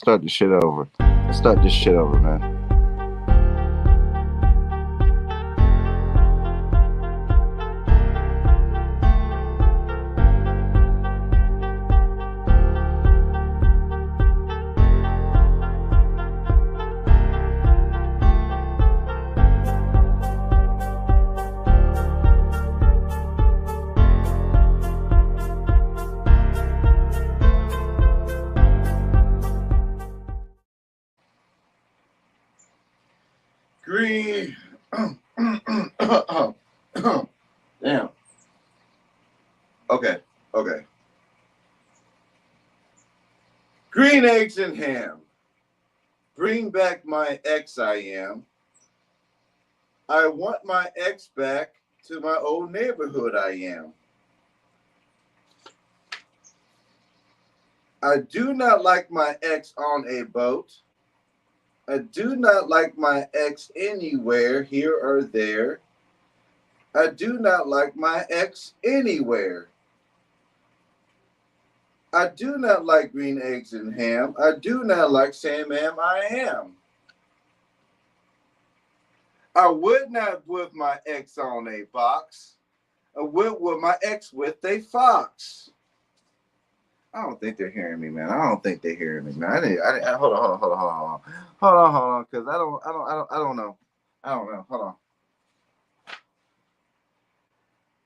start this shit over. Let's start this shit over, man. Green. Damn. Okay. Green eggs and ham. Bring back my ex, I am. I want my ex back to my old neighborhood, I am. I do not like my ex on a boat. I do not like my ex anywhere, here or there. I do not like my ex anywhere. I do not like green eggs and ham. I do not like Sam Am I am. I would not with my ex on a box. I would with my ex with a fox. I don't think they're hearing me, man. I don't think they're hearing me, man. Hold on, because I don't know. Hold on.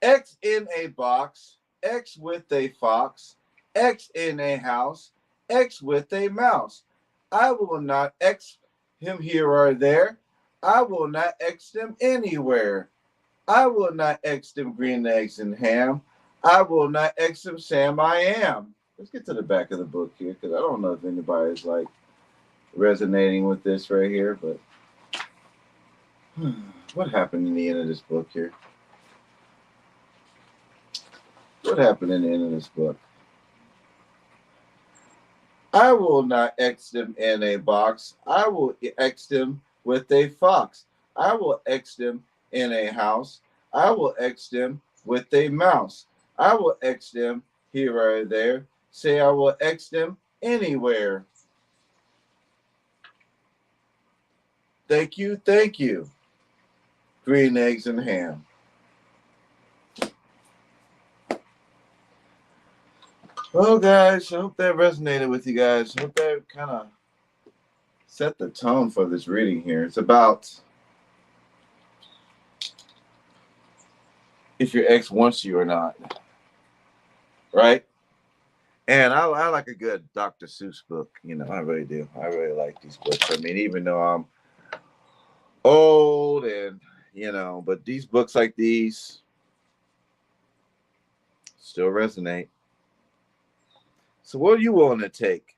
X in a box, X with a fox, X in a house, X with a mouse. I will not X him here or there. I will not X them anywhere. I will not X them green eggs and ham. I will not X them Sam I am. Let's get to the back of the book here, because I don't know if anybody's like resonating with this right here, but what happened in the end of this book here? What happened in the end of this book? I will not X them in a box. I will X them with a fox. I will X them in a house. I will X them with a mouse. I will X them here or there. Say I will X them anywhere. Thank you. Green eggs and ham. Well, guys, I hope that resonated with you guys. I hope that kind of set the tone for this reading here. It's about if your ex wants you or not, right? And I like a good Dr. Seuss book. You know, I really do. I really like these books. I mean, even though I'm old and, you know, but these books like these still resonate. So what are you willing to take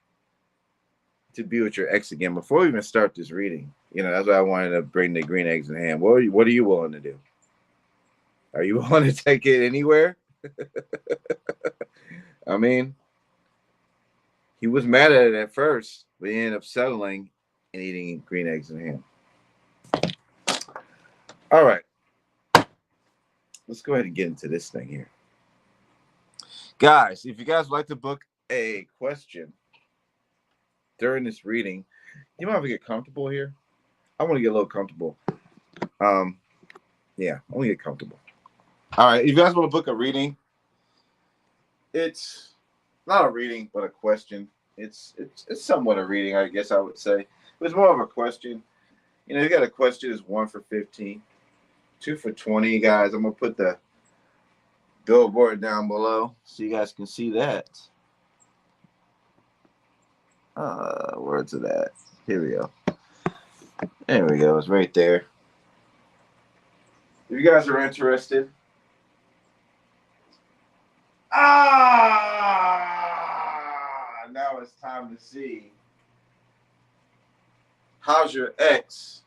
to be with your ex again? Before we even start this reading, you know, that's why I wanted to bring the green eggs and ham. What are you willing to do? Are you willing to take it anywhere? I mean, he was mad at it at first, but he ended up settling and eating green eggs and ham. All right. Let's go ahead and get into this thing here. Guys, if you guys would like to book a question during this reading, you might have to get comfortable here. I want to get a little comfortable. Yeah, I want to get comfortable. All right, if you guys want to book a reading, it's not a reading, but a question. It's somewhat a reading, I guess I would say. It's more of a question. You know, you got a question is 1 for 15, 2 for 20, guys. I'm gonna put the billboard down below so you guys can see that. Where's it at? Here we go. There we go. It's right there. If you guys are interested. Now it's time to see. How's your ex?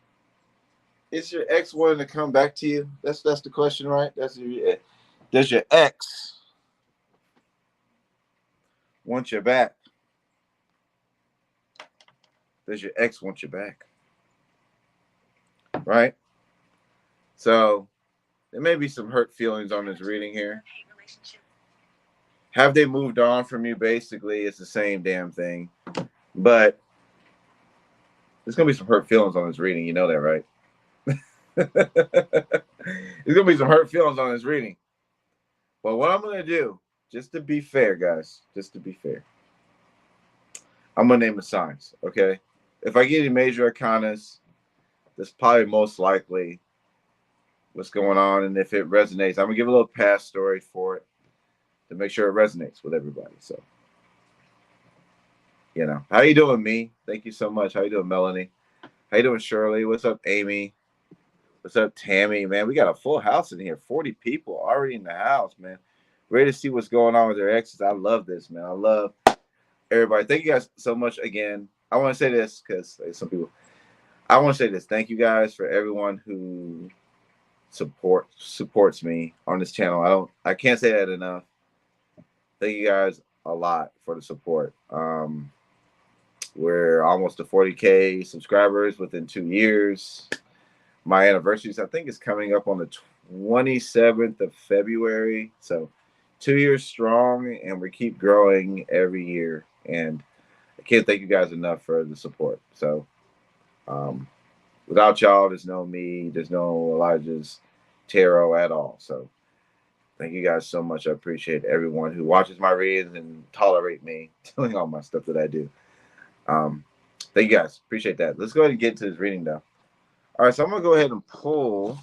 Is your ex wanting to come back to you? That's the question, right? Does your ex want you back? Does your ex want you back? Right? So there may be some hurt feelings on this reading here. Have they moved on from you? Basically, it's the same damn thing. But There's gonna be some hurt feelings on this reading. You know that, right? There's gonna be some hurt feelings on this reading. But what I'm gonna do, just to be fair, guys, just to be fair, I'm gonna name the signs. Okay. If I get any major arcanas, that's probably most likely what's going on. And if it resonates, I'm gonna give a little past story for it to make sure it resonates with everybody. So, you know, how you doing, me? Thank you so much. How you doing, Melanie? How you doing, Shirley? What's up, Amy? What's up, Tammy? Man, we got a full house in here. 40 people already in the house, man. Ready to see what's going on with their exes. I love this, man. I love everybody. Thank you guys so much again. I want to say this because some people. I want to say this. Thank you guys for everyone who supports me on this channel. I can't say that enough. Thank you guys a lot for the support. We're almost to 40K subscribers within 2 years. My anniversary, I think, is coming up on the 27th of February. So 2 years strong, and we keep growing every year. And I can't thank you guys enough for the support. So without y'all, there's no me, there's no Elijah's tarot at all. So thank you guys so much. I appreciate everyone who watches my readings and tolerate me doing all my stuff that I do. Thank you guys. Appreciate that. Let's go ahead and get to this reading now. All right, so I'm gonna go ahead and pull.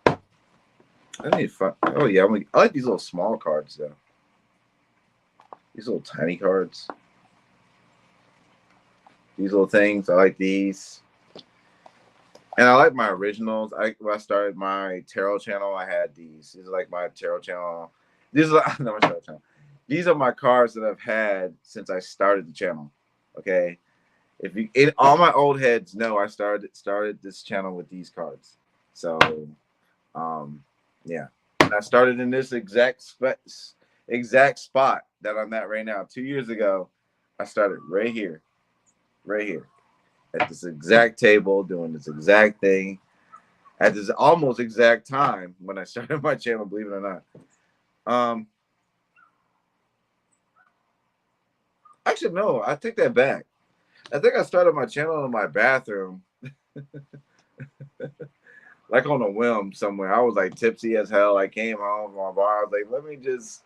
I need to find. Oh yeah, I like these little small cards though. These little tiny cards. These little things. I like these. And I like my originals. When I started my tarot channel, I had these. These are like my tarot channel. These are not my tarot channel. These are my cards that I've had since I started the channel. Okay. If you, all my old heads know, I started this channel with these cards. So, yeah. And I started in this exact spot that I'm at right now. 2 years ago, I started right here, at this exact table, doing this exact thing, at this almost exact time when I started my channel. Believe it or not. Actually, no, I take that back. I think I started my channel in my bathroom, like on a whim somewhere. I was like tipsy as hell. I came home from my bar. I was like, let me just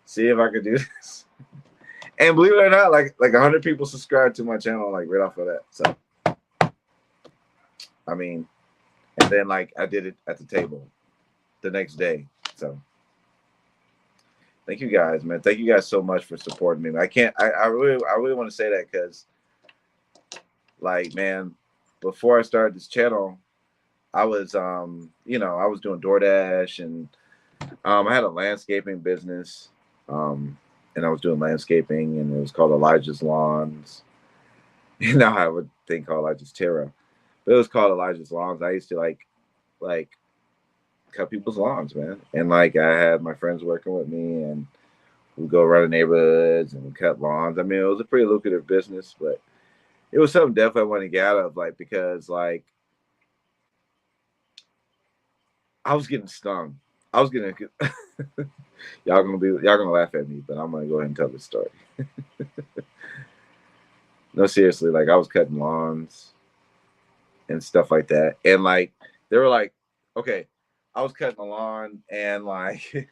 see if I could do this. And believe it or not, like 100 people subscribed to my channel, like right off of that. So, I mean, and then like I did it at the table the next day. So, thank you guys, man. Thank you guys so much for supporting me. I really want to say that because, like, man, before I started this channel, I was, you know, I was doing DoorDash, and I had a landscaping business, and I was doing landscaping, and it was called Elijah's Lawns. You know, I would think called Elijah's Tarot, but it was called Elijah's Lawns. I used to like cut people's lawns, man, and like I had my friends working with me, and we'd go around the neighborhoods and cut lawns. I mean, it was a pretty lucrative business, but it was something definitely I wanted to get out of, like, because like I was getting stung. I was getting y'all gonna laugh at me, but I'm gonna go ahead and tell this story. No, seriously, like I was cutting lawns and stuff like that, and like they were like, okay, I was cutting the lawn, and like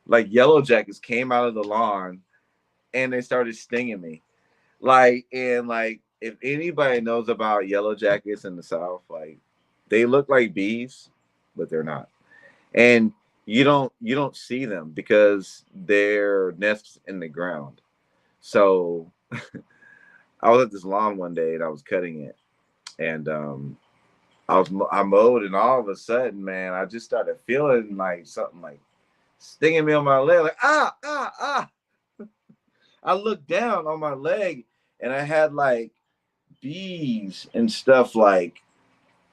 like yellow jackets came out of the lawn, and they started stinging me. Like, and like if anybody knows about yellow jackets in the South, like they look like bees, but they're not. And you don't see them because their nests in the ground. So I was at this lawn one day and I was cutting it, and I mowed, and all of a sudden, man, I just started feeling like something like stinging me on my leg, like ah. I looked down on my leg, and I had like bees and stuff like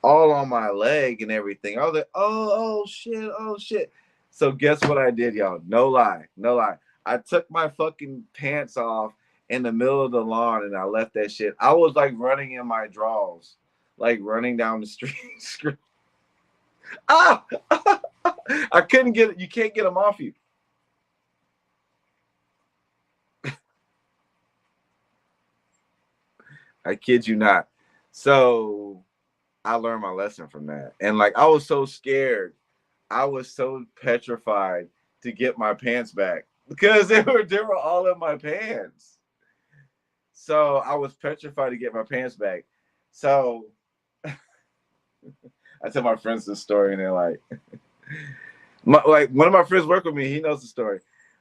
all on my leg and everything. I was like, oh shit. So guess what I did, y'all? No lie. I took my fucking pants off in the middle of the lawn, and I left that shit. I was like running in my drawers, like running down the street. ah! I couldn't get it. You can't get them off you. I kid you not. So I learned my lesson from that. And like I was so scared. I was so petrified to get my pants back because they were all in my pants. So I was petrified to get my pants back. So I tell my friends this story and they're like, like one of my friends work with me, he knows the story.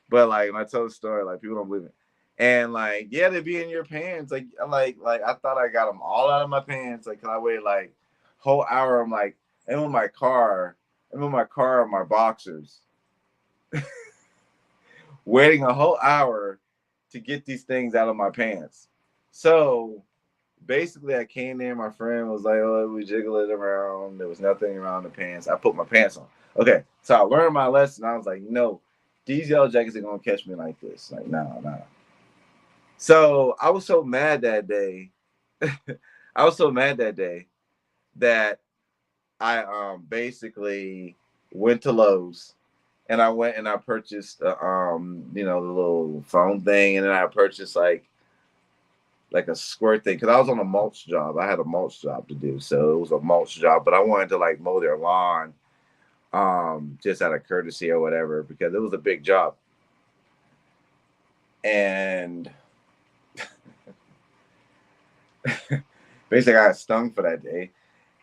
But like when I tell the story, like people don't believe it. And like, yeah, they be in your pants. Like I thought I got them all out of my pants. Like, 'cause I waited like whole hour. I'm like, I'm in my car. I'm in my car in my boxers, waiting a whole hour to get these things out of my pants. So basically, I came there. My friend was like, "Oh, we jiggle it around. There was nothing around the pants." I put my pants on. Okay, so I learned my lesson. I was like, no, these yellow jackets are gonna catch me like this. Like, no. So I was so mad that day. I was so mad that day that I basically went to Lowe's and I went and I purchased the little phone thing, and then I purchased like a squirt thing because I was on a mulch job. I had a mulch job to do, so it was a mulch job. But I wanted to like mow their lawn, just out of courtesy or whatever, because it was a big job. And basically, I got stung for that day.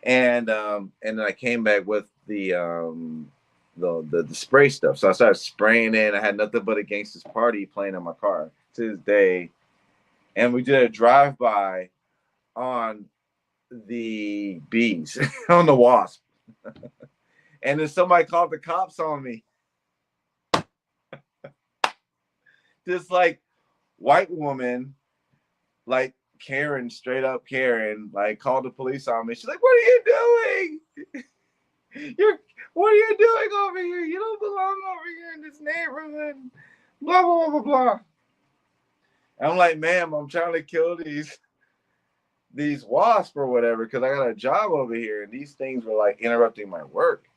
And then I came back with the spray stuff. So I started spraying it. I had nothing but a Gangsta's Party playing in my car to this day. And we did a drive by on the bees, on the wasp. And then somebody called the cops on me. This like white woman, like Karen, straight up Karen, like called the police on me. She's like, "What are you doing? What are you doing over here? You don't belong over here in this neighborhood." Blah blah blah blah blah. And I'm like, "Ma'am, I'm trying to kill these wasps or whatever because I got a job over here, and these things were like interrupting my work."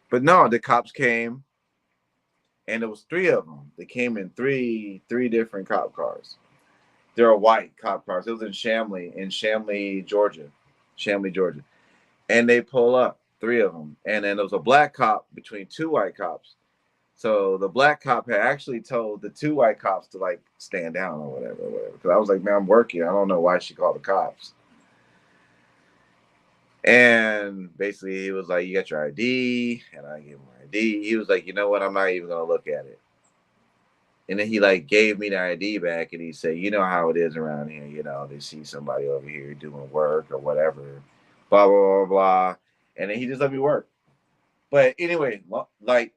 But no, the cops came, and there was three of them. They came in three different cop cars. They're white cop cars. It was in Shamley, Georgia, and they pull up, three of them, and then there was a black cop between two white cops. So the black cop had actually told the two white cops to like stand down or whatever. Because I was like, "Man, I'm working. I don't know why she called the cops." And basically, he was like, "You got your ID?" And I gave him my ID. He was like, "You know what? I'm not even gonna look at it." And then he like gave me the ID back, and he said, "You know how it is around here. You know, they see somebody over here doing work or whatever, blah blah blah blah." And then he just let me work. But anyway, like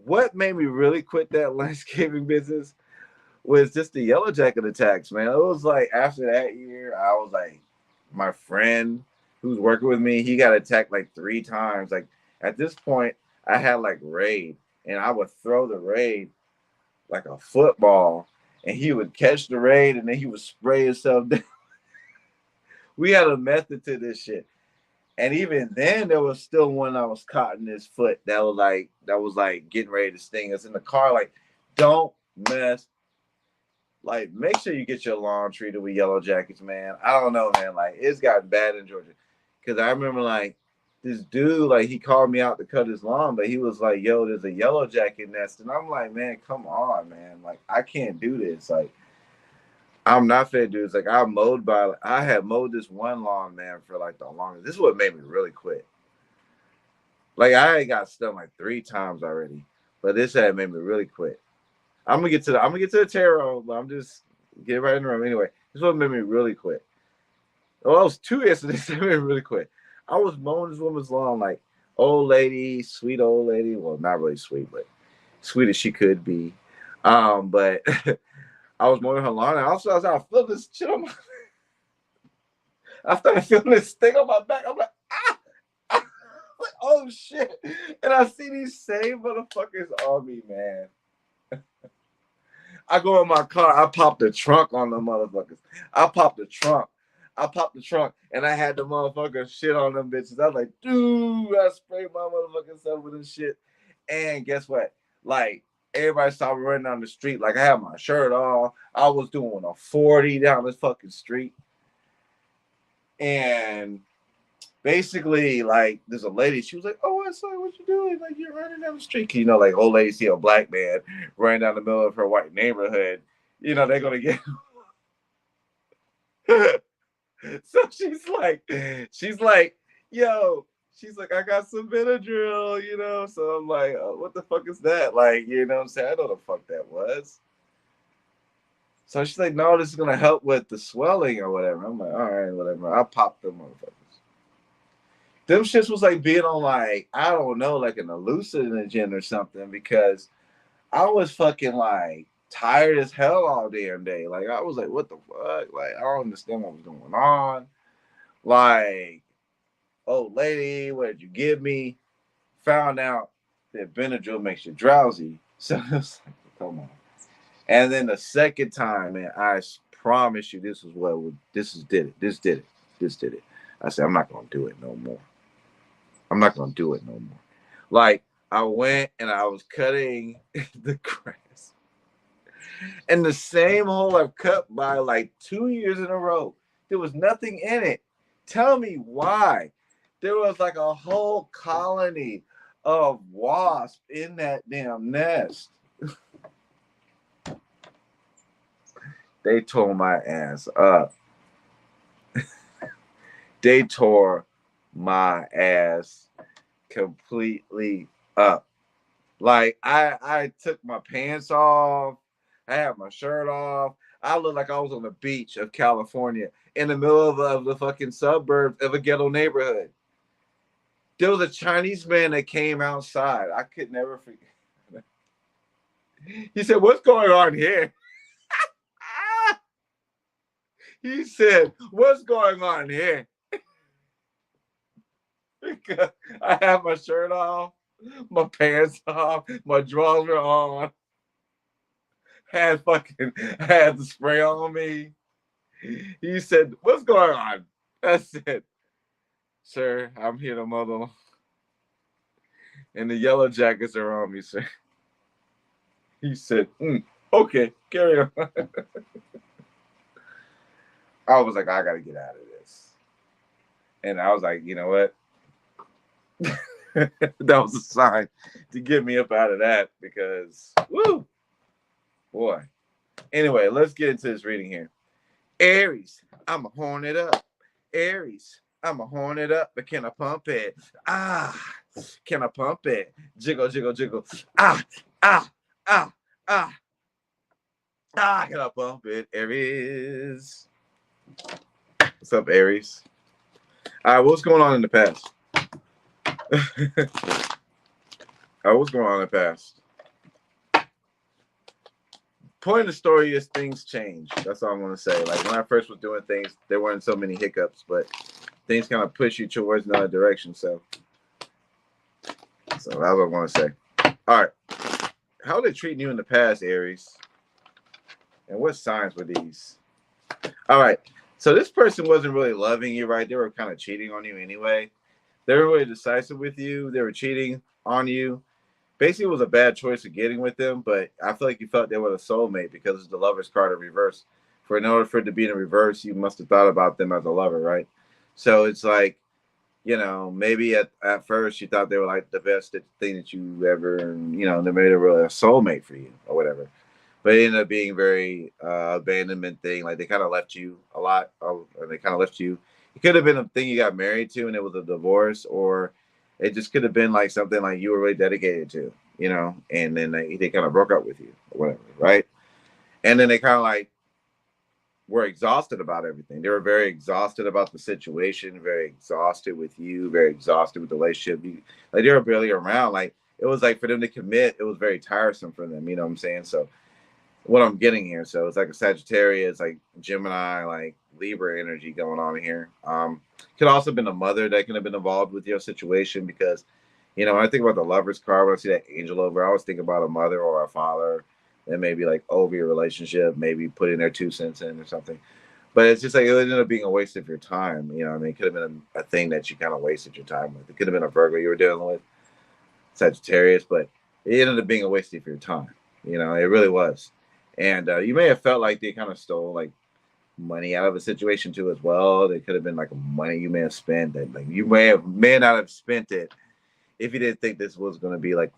what made me really quit that landscaping business was just the yellow jacket attacks, man. It was like after that year, I was like, my friend who's working with me, he got attacked like 3 times. Like at this point, I had like raid, and I would throw the raid like a football, and he would catch the raid, and then he would spray himself down. We had a method to this shit. And even then, there was still one I was caught in his foot that was like getting ready to sting us in the car. Like, don't mess. Like, make sure you get your lawn treated with yellow jackets, man. I don't know, man. Like, it's gotten bad in Georgia. Because I remember, like, this dude, like, he called me out to cut his lawn, but he was like, "Yo, there's a yellow jacket nest." And I'm like, "Man, come on, man. Like, I can't do this. Like, I'm not fair, dudes. Like, I had mowed this one lawn, man, for like the longest. This is what made me really quit. Like, I got stung like 3 times already, but this had made me really quit. I'm gonna get to the tarot, but I'm just getting right in the room anyway. This is what made me really quit. Well, I was 2 incidents that made me really quit. I was mowing this woman's lawn, like old lady, sweet old lady. Well, not really sweet, but sweet as she could be. But I was mowing her lawn, and also I was feeling this shit on my. I started feeling this thing on my back. I'm like, ah, ah. Like, oh shit! And I see these same motherfuckers on me, man. I go in my car. I pop the trunk on the motherfuckers. I popped the trunk. And I had the motherfucker shit on them bitches. I was like, dude, I sprayed my motherfucking self with this shit. And guess what? Like, Everybody saw me running down the street like I had my shirt off. I was doing a 40 down this fucking street. And basically, like, there's a lady, she was like, "Oh, I saw what you doing. Like, you're running down the street." You know, like, old lady see a black man running down the middle of her white neighborhood. You know, they're going to get. So she's like, yo, she's like, I got some Benadryl, you know? So I'm like, oh, what the fuck is that? Like, you know what I'm saying? I know the fuck that was. So she's like, no, this is going to help with the swelling or whatever. I'm like, all right, whatever. I'll pop them motherfuckers. Them shits was like being on like, I don't know, like an hallucinogen or something, because I was fucking like tired as hell all damn day. Like, I was like, what the fuck? Like, I don't understand what was going on. Like, old lady, what did you give me? Found out that Benadryl makes you drowsy. So it's like, come on. And then the second time, man, I promise you, this did it. This did it. I said, I'm not gonna do it no more. Like, I went and I was cutting the grass, and the same hole I've cut by like 2 years in a row, there was nothing in it. Tell me why. There was like a whole colony of wasps in that damn nest. They tore my ass up. They tore my ass completely up. Like, I took my pants off. I had my shirt off. I looked like I was on the beach of California in the middle of the fucking suburbs of a ghetto neighborhood. There was a Chinese man that came outside. I could never forget. He said, "What's going on here?" He said, "What's going on here?" I have my shirt off, my pants off, my drawers were on. Had the spray on me. He said, "What's going on?" I said, "Sir, I'm here to mow the lawn, and the yellow jackets are on me, sir." He said, "Okay, carry on." I was like, I gotta get out of this. And I was like, you know what? That was a sign to get me up out of that, because, woo, boy. Anyway, let's get into this reading here. Aries, I'm a horn it up. Aries, I'm a horn it up, but can I pump it? Can I pump it? Jiggle, jiggle, jiggle. Ah, ah, ah, ah. Can I pump it? Aries. What's up, Aries? All right, what's going on in the past? What's going on in the past? Point of the story is things change. That's all I'm going to say. Like, when I first was doing things, there weren't so many hiccups, but things kind of push you towards another direction. So that's what I want to say. All right. How are they treating you in the past, Aries? And what signs were these? All right. So this person wasn't really loving you, right? They were kind of cheating on you anyway. They were really decisive with you. They were cheating on you. Basically, it was a bad choice of getting with them, but I feel like you felt they were a soulmate because it's the Lover's card in reverse. In order for it to be in reverse, you must have thought about them as a lover, right? So it's like, you know, maybe at first you thought they were like the best thing that you ever, you know, they made a really a soulmate for you or whatever. But it ended up being very abandonment thing. Like, they kind of left you a lot. They kind of left you. It could have been a thing you got married to and it was a divorce, or it just could have been like something like you were really dedicated to, you know, and then they kind of broke up with you or whatever, right? And then they kind of like were exhausted about everything. They were very exhausted about the situation, very exhausted with you, very exhausted with the relationship. Like, they were barely around. Like, it was like for them to commit, it was very tiresome for them. You know what I'm saying? So what I'm getting here. So it's like a Sagittarius, like Gemini, like Libra energy going on here. Could also have been a mother that could have been involved with your situation, because, you know, when I think about the Lover's card, when I see that angel over, I always think about a mother or a father that maybe like over your relationship, maybe putting their 2 cents in or something. But it's just like, it ended up being a waste of your time. You know what I mean? It could have been a thing that you kind of wasted your time with. It could have been a Virgo you were dealing with, Sagittarius, but it ended up being a waste of your time. You know, it really was. And you may have felt like they kind of stole like money out of a situation too as well. They could have been like money you may have spent that like you may not have spent it if you didn't think this was going to be like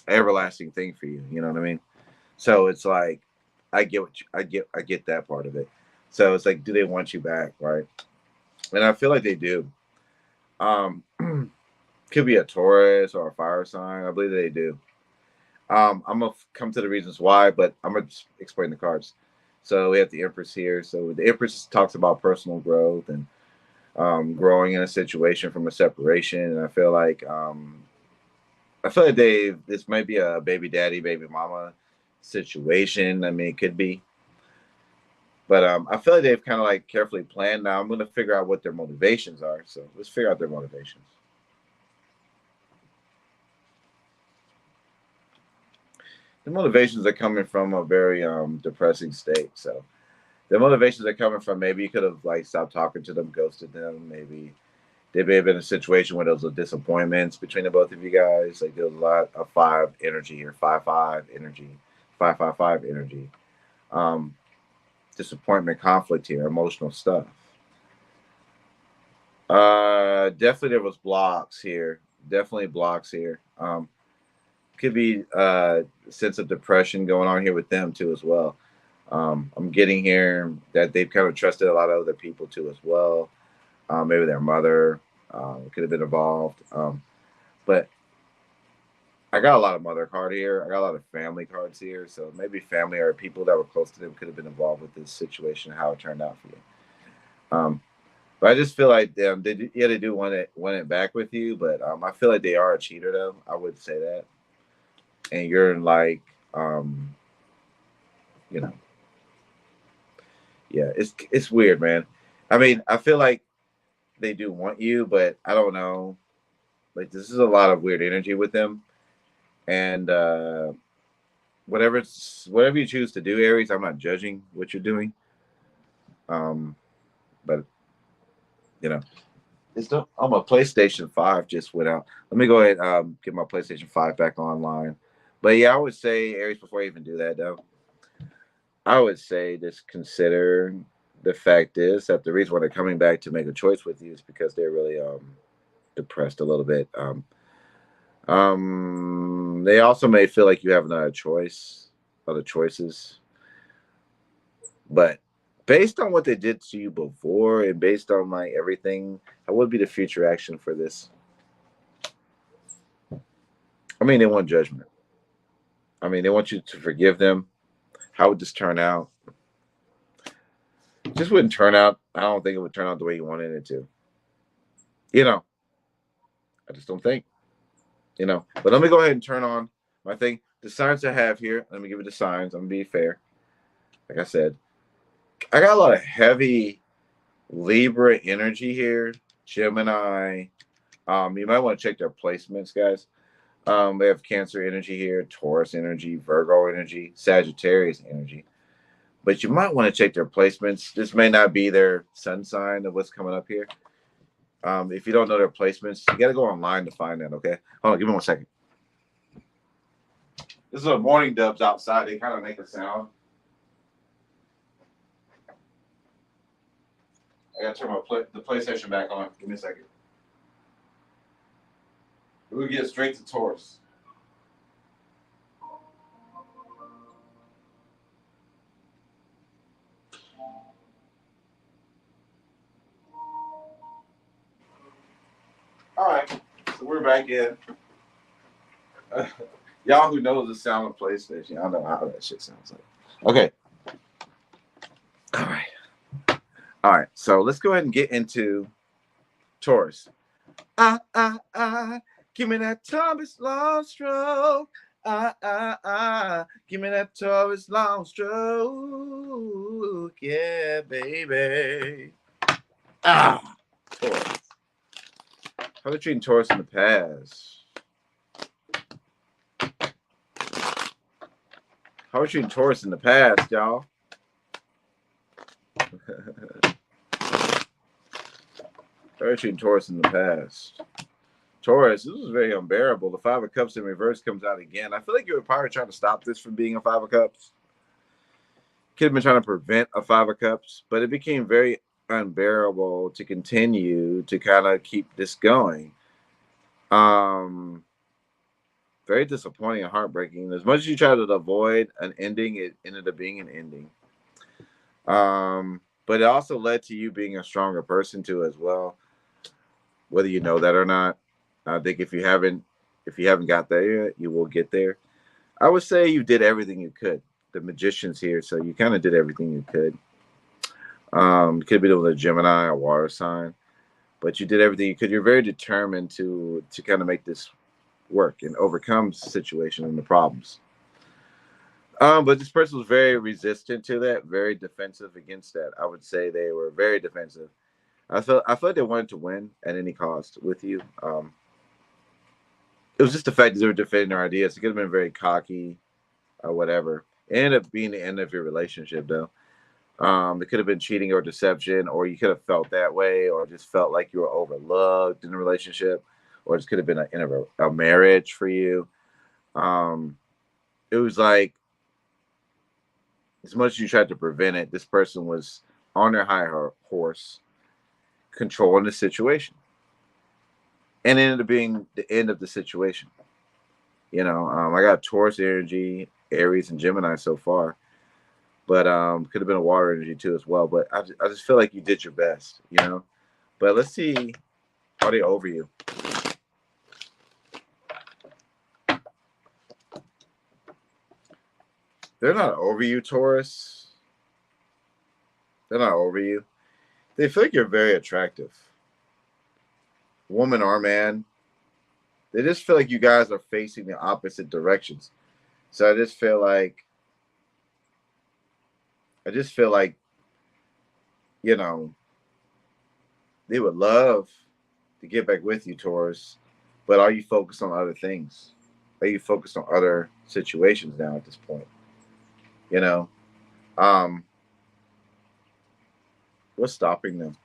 everlasting thing for you. You know what I mean? So it's like I get that part of it. So it's like, do they want you back, right? And I feel like they do. Um, could be a Taurus or a fire sign. I believe they do. I'm gonna come to the reasons why, but I'm gonna just explain the cards. So we have the Empress here. So the Empress talks about personal growth and growing in a situation from a separation. And I feel like this might be a baby daddy, baby mama situation. I mean, it could be, but I feel like they've kind of like carefully planned. Now I'm gonna figure out what their motivations are. So let's figure out their motivations. The motivations are coming from a very depressing state. So the motivations are coming from maybe you could have like stopped talking to them, ghosted them. Maybe they may have been in a situation where there was a disappointments between the both of you guys. Like there was a lot of five energy or 5-5 energy, 5-5-5 energy. Um, disappointment, conflict here, emotional stuff. Definitely there was blocks here. Definitely blocks here. Could be a sense of depression going on here with them too as well. I'm getting here that they've kind of trusted a lot of other people too as well. Maybe their mother could have been involved. But I got a lot of mother card here. I got a lot of family cards here. So maybe family or people that were close to them could have been involved with this situation, how it turned out for you. But I just feel like they do want it back with you. But I feel like they are a cheater though. I would say that. And you're like, you know, yeah, it's weird, man. I mean, I feel like they do want you, but I don't know. Like this is a lot of weird energy with them, and whatever you choose to do, Aries, I'm not judging what you're doing. But you know, it's not. Oh, my PlayStation 5 just went out. Let me go ahead get my PlayStation 5 back online. But yeah, I would say Aries before I even do that though. I would say just consider the fact is that the reason why they're coming back to make a choice with you is because they're really depressed a little bit. They also may feel like you have another choice, other choices, but based on what they did to you before and based on like everything, what would be the future action for this? I mean, they want judgment. I mean, they want you to forgive them. How would this turn out? Just wouldn't turn out. I don't think it would turn out the way you wanted it to. You know, I just don't think. You know, but let me go ahead and turn on my thing. The signs I have here. Let me give you the signs. I'm gonna be fair. Like I said, I got a lot of heavy Libra energy here. Gemini. You might want to check their placements, guys. They have Cancer energy here, Taurus energy, Virgo energy, Sagittarius energy. But you might want to check their placements. This may not be their sun sign of what's coming up here. If you don't know their placements, you got to go online to find that, okay? Hold on, give me 1 second. This is a morning doves outside. They kind of make a sound. I got to turn the PlayStation back on. Give me a second. We'll get straight to Taurus. All right, so we're back in. Y'all who knows the sound of PlayStation, y'all know how that shit sounds like. Okay. All right. All right. So let's go ahead and get into Taurus. Give me that Taurus long stroke. Give me that Taurus long stroke. Yeah, baby. Taurus. How are they treating Taurus in the past? How are we treating Taurus in the past, y'all? How are we treating Taurus in the past? Taurus, this was very unbearable. The Five of Cups in reverse comes out again. I feel like you were probably trying to stop this from being a Five of Cups. Could have been trying to prevent a Five of Cups, but it became very unbearable to continue to kind of keep this going. Very disappointing and heartbreaking. As much as you try to avoid an ending, it ended up being an ending. But it also led to you being a stronger person too, as well. Whether you know that or not, I think if you haven't got there yet, you will get there. I would say you did everything you could. The Magician's here, so you kind of did everything you could. Could be with a Gemini, a water sign, but you did everything you could. You're very determined to kind of make this work and overcome the situation and the problems. But this person was very resistant to that, very defensive against that. I would say they were very defensive. I felt like they wanted to win at any cost with you. It was just the fact that they were defending their ideas. It could have been very cocky or whatever. It ended up being the end of your relationship, though. It could have been cheating or deception, or you could have felt that way, or just felt like you were overlooked in a relationship, or this could have been a marriage for you. It was like, as much as you tried to prevent it, this person was on their high horse, controlling the situation, and it ended up being the end of the situation. I got Taurus energy, Aries, and Gemini so far, but could have been a water energy too as well. But I just feel like you did your best, But let's see, are they over you? They're not over you, Taurus. They're not over you. They feel like you're very attractive. Woman or man. They just feel like you guys are facing the opposite directions. So I just feel like, they would love to get back with you, Taurus. But are you focused on other things? Are you focused on other situations now at this point? What's stopping them?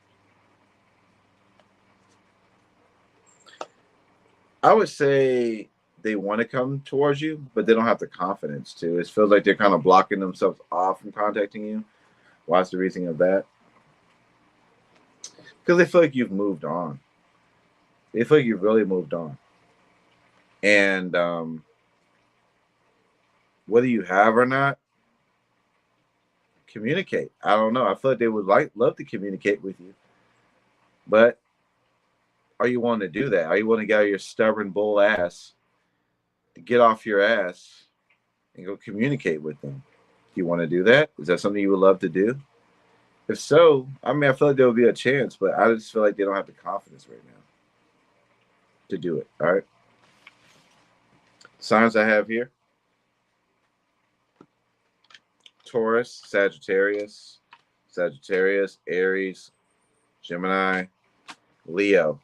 I would say they want to come towards you, but they don't have the confidence to. It feels like they're kind of blocking themselves off from contacting you. What's the reason of that? Because they feel like you've moved on. They feel like you've really moved on. And whether you have or not, communicate. I don't know. I feel like they would love to communicate with you. But are you wanting to do that? Are you wanting to get out of your stubborn bull ass to get off your ass and go communicate with them? Do you want to do that? Is that something you would love to do? If so, I feel like there will be a chance, but I just feel like they don't have the confidence right now to do it. All right. Signs I have here: Taurus, Sagittarius, Aries, Gemini, Leo.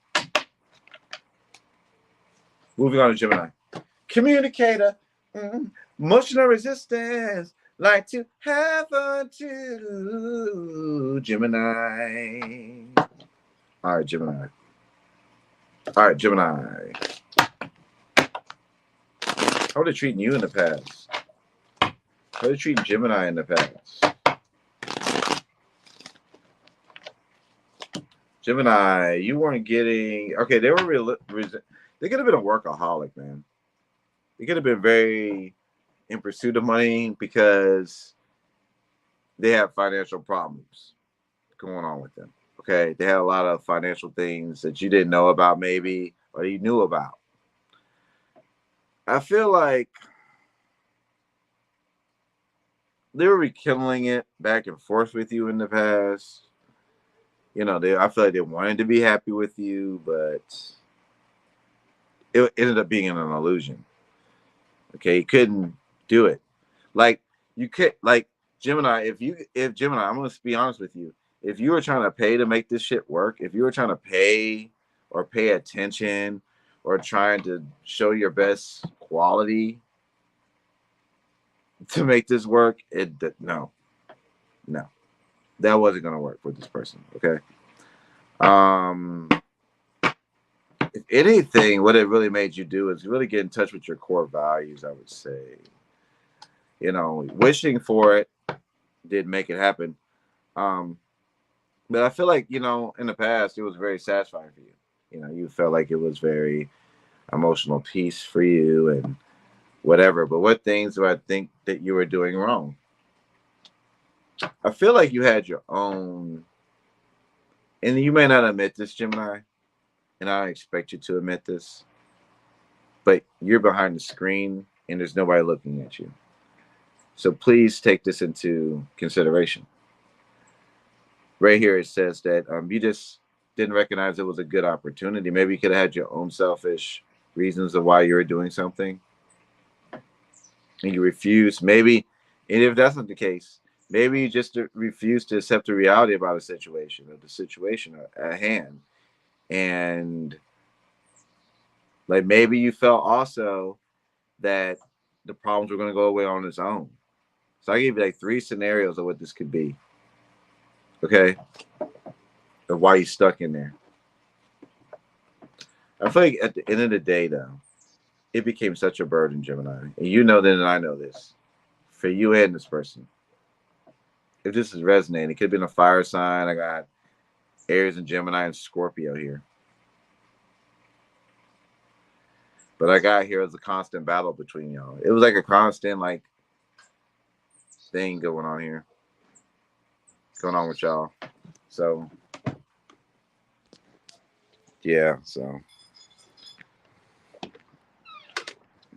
Moving on to Gemini. Communicator, emotional resistance, like to have fun too. Gemini. All right, Gemini. How are they treating you in the past? How are they treating Gemini in the past? Gemini, you weren't getting... Okay, they were... They could have been a workaholic, man. They could have been very in pursuit of money because they have financial problems going on with them. Okay, they had a lot of financial things that you didn't know about, maybe, or you knew about. I feel like they were rekindling it back and forth with you in the past. I feel like they wanted to be happy with you, but it ended up being an illusion. Okay, you couldn't do it. Like you could, like Gemini. If Gemini, I'm gonna be honest with you. If you were trying to pay to make this shit work, if you were trying to pay or pay attention or trying to show your best quality to make this work, no, that wasn't gonna work with this person. Okay. if anything, what it really made you do is really get in touch with your core values, I would say. You know, wishing for it did make it happen. Um, but I feel like, you know, in the past, it was very satisfying for you. You know, you felt like it was very emotional peace for you and whatever. But what things do I think that you were doing wrong? I feel like you had your own, and you may not admit this, Gemini, and I don't expect you to admit this, but you're behind the screen and there's nobody looking at you. So please take this into consideration. Right here, it says that you just didn't recognize it was a good opportunity. Maybe you could have had your own selfish reasons of why you were doing something, and you refused. Maybe, and if that's not the case, maybe you just refused to accept the reality about a situation or the situation at hand, and like maybe you felt also that the problems were going to go away on its own. So I give you like 3 scenarios of what this could be. Okay, of why you're stuck in there. I feel like at the end of the day, though, it became such a burden, Gemini. And you know that, and I know this. For you and this person. If this is resonating, it could have been a fire sign. I got Aries and Gemini and Scorpio here. But I got here as a constant battle between y'all. It was like a constant, like, thing going on here. Going on with y'all. So, yeah, so.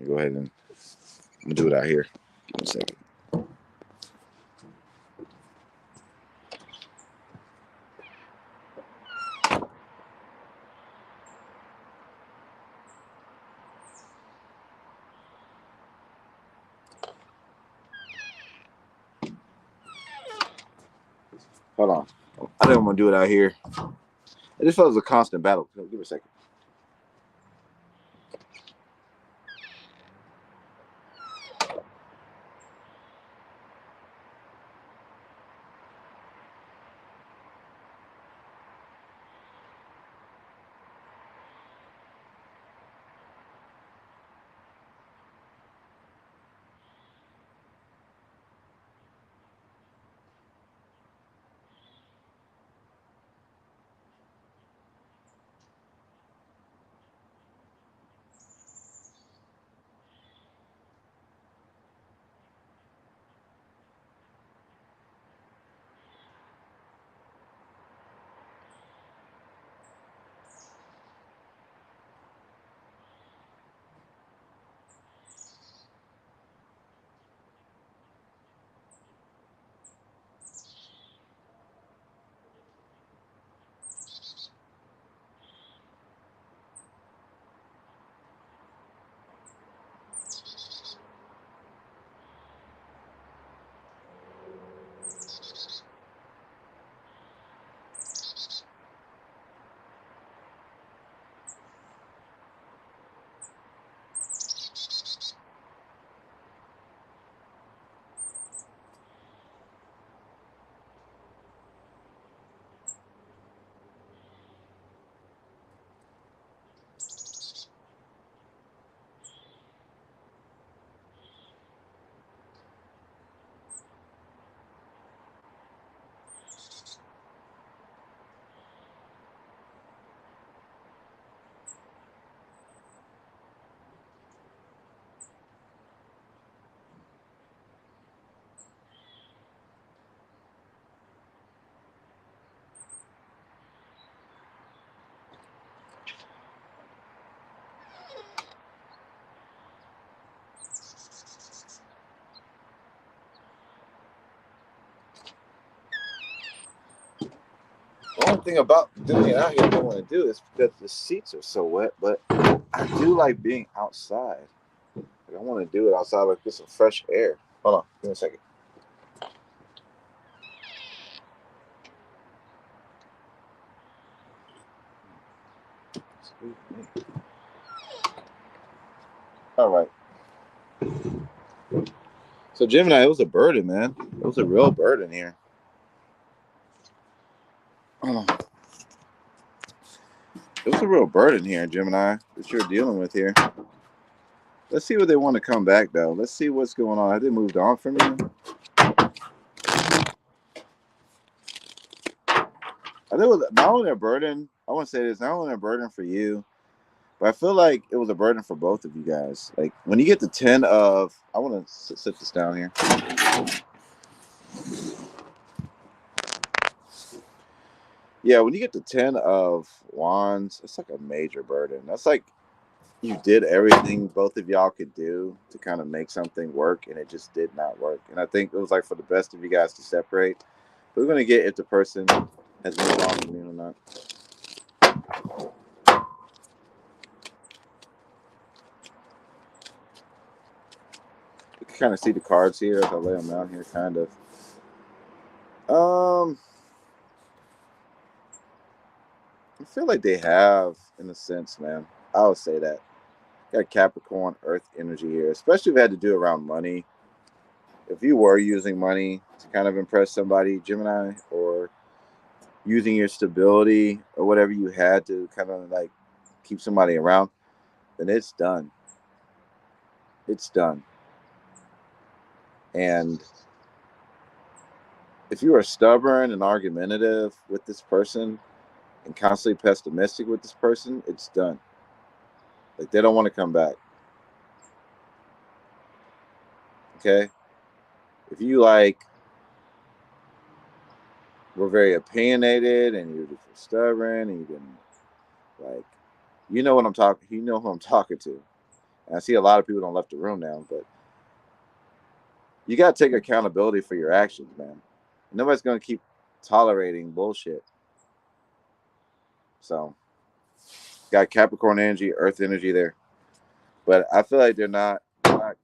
Go ahead and do it out here. Give me a second. Hold on. I didn't want to do it out here. It just felt it was a constant battle. Give me a second. The only thing about doing it out here I don't want to do is because the seats are so wet, but I do like being outside. Like, I want to do it outside, like get some fresh air. Hold on, give me a second. Excuse me. All right. So Gemini, it was a burden, man. It was a real burden here. Hold on. There's a real burden here, Gemini, that you're dealing with here. Let's see what they want to come back, though. Let's see what's going on. Have they moved on from you? I think it was not only a burden, I want to say this, not only a burden for you, but I feel like it was a burden for both of you guys. Like, when you get the 10 of, I want to sit this down here. Yeah, when you get the 10 of Wands, it's like a major burden. That's like you did everything both of y'all could do to kind of make something work, and it just did not work. And I think it was like for the best of you guys to separate. But we're going to get if the person has moved on from you or not. You can kind of see the cards here as I lay them out here, kind of. I feel like they have, in a sense, man. I would say that. Got Capricorn, Earth energy here, especially if you had to do around money. If you were using money to kind of impress somebody, Gemini, or using your stability or whatever you had to kind of like keep somebody around, then it's done. It's done. And if you are stubborn and argumentative with this person and constantly pessimistic with this person, it's done. Like, they don't want to come back. Okay? If you like were very opinionated and you're stubborn and you didn't like, you know what I'm talking, you know who I'm talking to. And I see a lot of people don't left the room now, but you got to take accountability for your actions, man. Nobody's going to keep tolerating bullshit. So, got Capricorn energy, Earth energy there. But I feel like they're not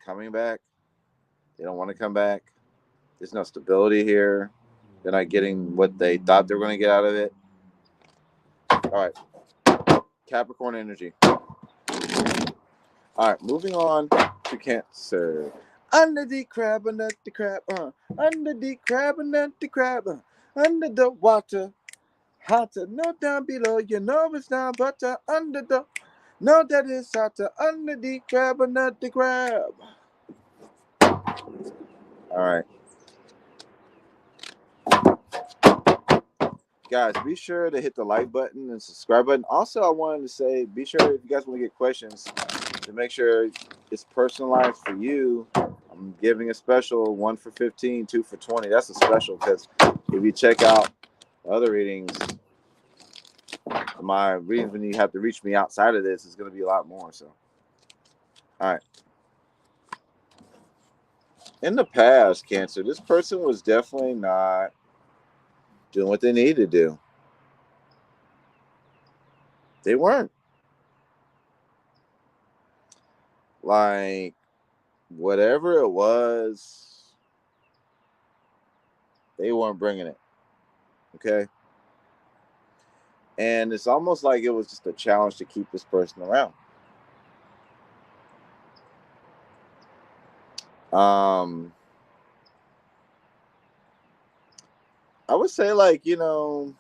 coming back. They don't want to come back. There's no stability here. They're not getting what they thought they were going to get out of it. All right. Capricorn energy. All right. Moving on to Cancer. Under the crab, under the crab, under the crab, under the crab, under the water. Hotter, no down below, you know it's down, but under the, no that is hotter, under the crab, under the crab. All right. Guys, be sure to hit the like button and subscribe button. Also, I wanted to say, be sure if you guys want to get questions, to make sure it's personalized for you. I'm giving a special 1 for 15, 2 for 20. That's a special because if you check out other readings, my readings when you have to reach me outside of this is going to be a lot more. So, all right. In the past, Cancer, this person was definitely not doing what they needed to do. They weren't. Like, whatever it was, they weren't bringing it. Okay? And it's almost like it was just a challenge to keep this person around. I would say, like, you know,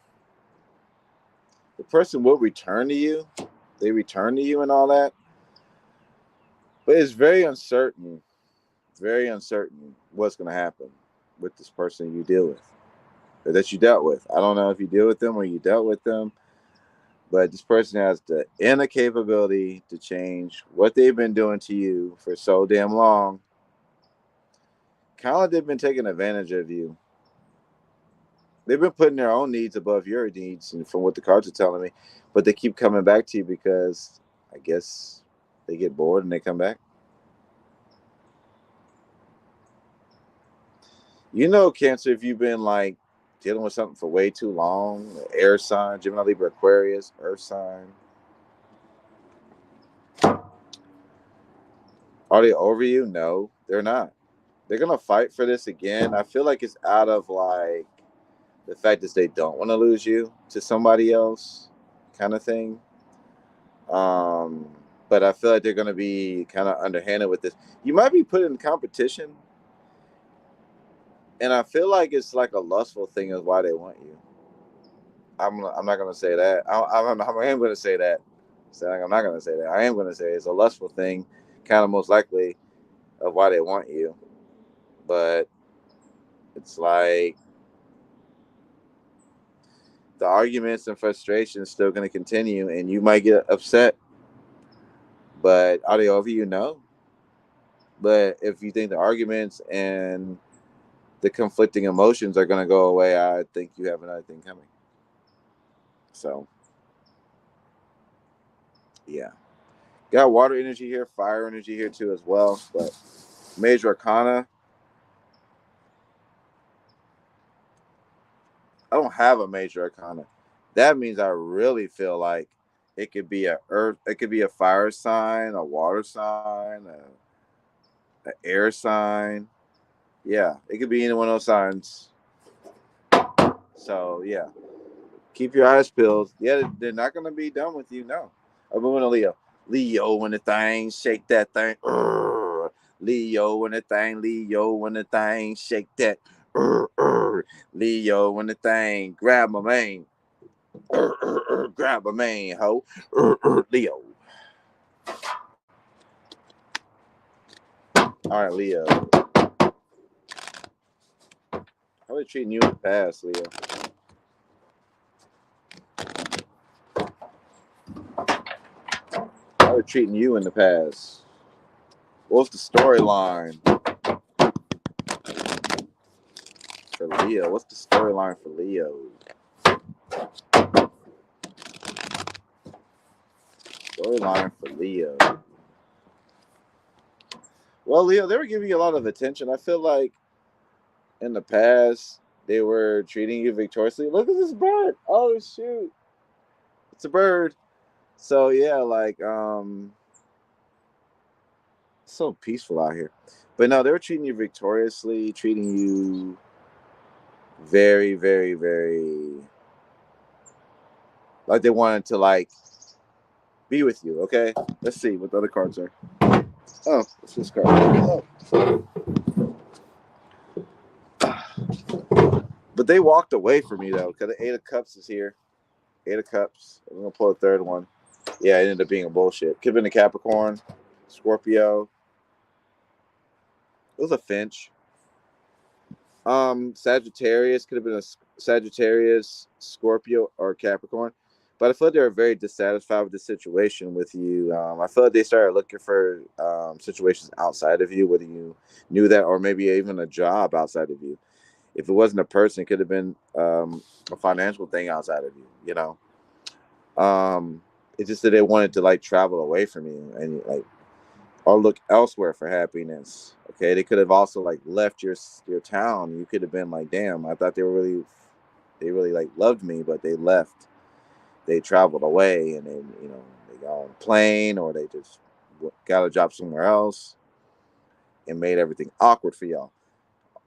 the person will return to you. They return to you and all that. But it's very uncertain what's going to happen with this person you deal with, or that you dealt with. I don't know if you deal with them or you dealt with them, but this person has the inner capability to change what they've been doing to you for so damn long. Kind of like they've been taking advantage of you. They've been putting their own needs above your needs, and from what the cards are telling me, but they keep coming back to you because I guess they get bored and they come back. You know, Cancer, if you've been like dealing with something for way too long, air sign, Gemini, Libra, Aquarius, earth sign. Are they over you? No, they're not. They're going to fight for this again. I feel like it's out of like the fact that they don't want to lose you to somebody else kind of thing. But I feel like they're going to be kind of underhanded with this. You might be put in competition. And I feel like it's like a lustful thing is why they want you. I'm not gonna say that. I am gonna say that. Saying I'm not gonna say that. I am gonna say it's a lustful thing, kind of most likely of why they want you. But it's like the arguments and frustrations still gonna continue, and you might get upset. But are they over you? No. But if you think the arguments and the conflicting emotions are gonna go away, I think you have another thing coming. So yeah. Got water energy here, fire energy here too as well. But major arcana, I don't have a major arcana. That means I really feel like it could be a earth, it could be a fire sign, a water sign, a air sign. Yeah, it could be any one of those signs. So yeah, keep your eyes peeled. Yeah, they're not gonna be done with you. No, I'm moving to Leo. Leo when the thing, shake that thing. Leo when the thing, Leo when the thing, shake that. Leo when the thing, grab my mane. Grab a man, ho. Leo. All right, Leo. How are they treating you in the past, Leo? How are they treating you in the past? What's the storyline for Leo? What's the storyline for Leo? Storyline for Leo. Well, Leo, they were giving you a lot of attention. I feel like in the past they were treating you victoriously. Look at this bird. Oh shoot. It's a bird. So yeah, like so peaceful out here. But no, they were treating you victoriously, treating you very, very, very like they wanted to like be with you. Okay, let's see what the other cards are. Oh, it's this card. Oh. But they walked away from you though, because the Eight of Cups is here. Eight of Cups. I'm gonna pull a third one. Yeah, it ended up being a bullshit. Could have been a Capricorn, Scorpio. It was a Finch. Sagittarius could have been a Sagittarius, Scorpio, or Capricorn. But I feel like they were very dissatisfied with the situation with you. I feel like they started looking for situations outside of you, whether you knew that or maybe even a job outside of you. If it wasn't a person, it could have been a financial thing outside of you. You know, it's just that they wanted to like travel away from you and like or look elsewhere for happiness. Okay, they could have also like left your town. You could have been like, damn, I thought they really like loved me, but they left. They traveled away, and then they got on a plane, or they just got a job somewhere else, and made everything awkward for y'all.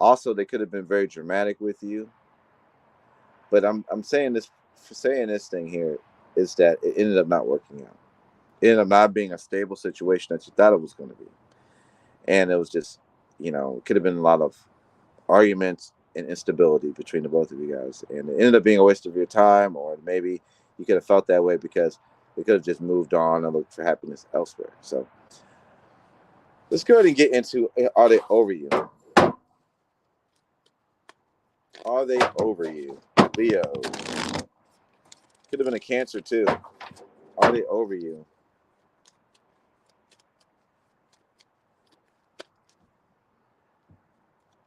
Also, they could have been very dramatic with you, but I'm saying this for saying this thing here is that it ended up not working out. It ended up not being a stable situation that you thought it was going to be. And it was just, it could have been a lot of arguments and instability between the both of you guys, and it ended up being a waste of your time, or maybe you could have felt that way because they could have just moved on and looked for happiness elsewhere. So let's go ahead and get into, are they over you? Are they over you, Leo? Could have been a Cancer too. Are they over you?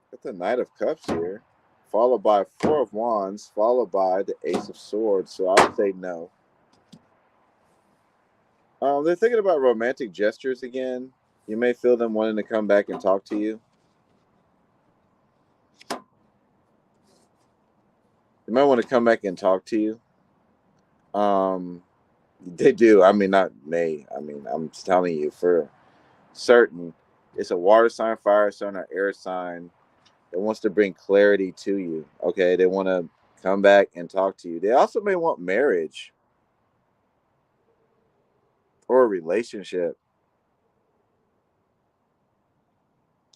Got the Knight of Cups here, followed by Four of Wands, followed by the Ace of Swords. So I would say no. They're thinking about romantic gestures again. You may feel them wanting to come back and talk to you. They might want to come back and talk to you. Um, they do. I mean, not may. I mean, I'm telling you for certain. It's a water sign, fire sign, or air sign that wants to bring clarity to you. Okay, they want to come back and talk to you. They also may want marriage or a relationship.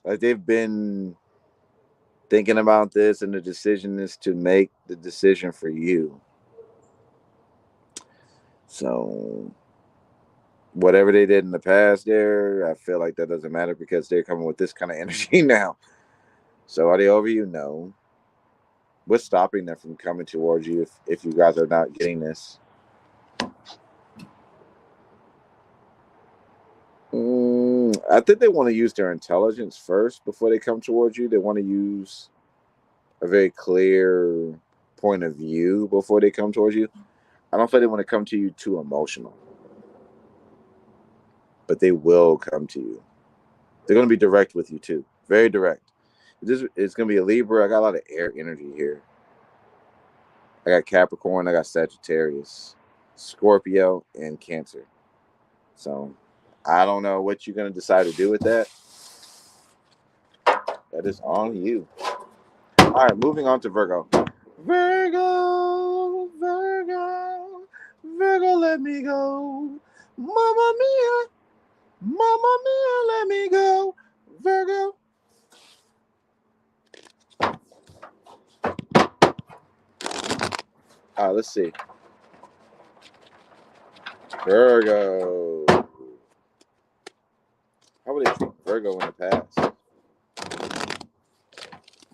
Like they've been thinking about this, and the decision is to make the decision for you. So whatever they did in the past there, I feel like that doesn't matter because they're coming with this kind of energy now. So are they over you? No. What's stopping them from coming towards you if you guys are not getting this? I think they want to use their intelligence first before they come towards you. They want to use a very clear point of view before they come towards you. I don't think they want to come to you too emotional, but they will come to you. They're going to be direct with you too, very direct. It's going to be a Libra. I got a lot of air energy here. I got Capricorn. I got Sagittarius, Scorpio, and Cancer. So I don't know what you're going to decide to do with that. That is on you. All right, moving on to Virgo. Virgo, Virgo, Virgo, let me go. Mamma mia, mamma mia, let me go. Virgo. All right, let's see. Virgo. How would they treat Virgo in the past?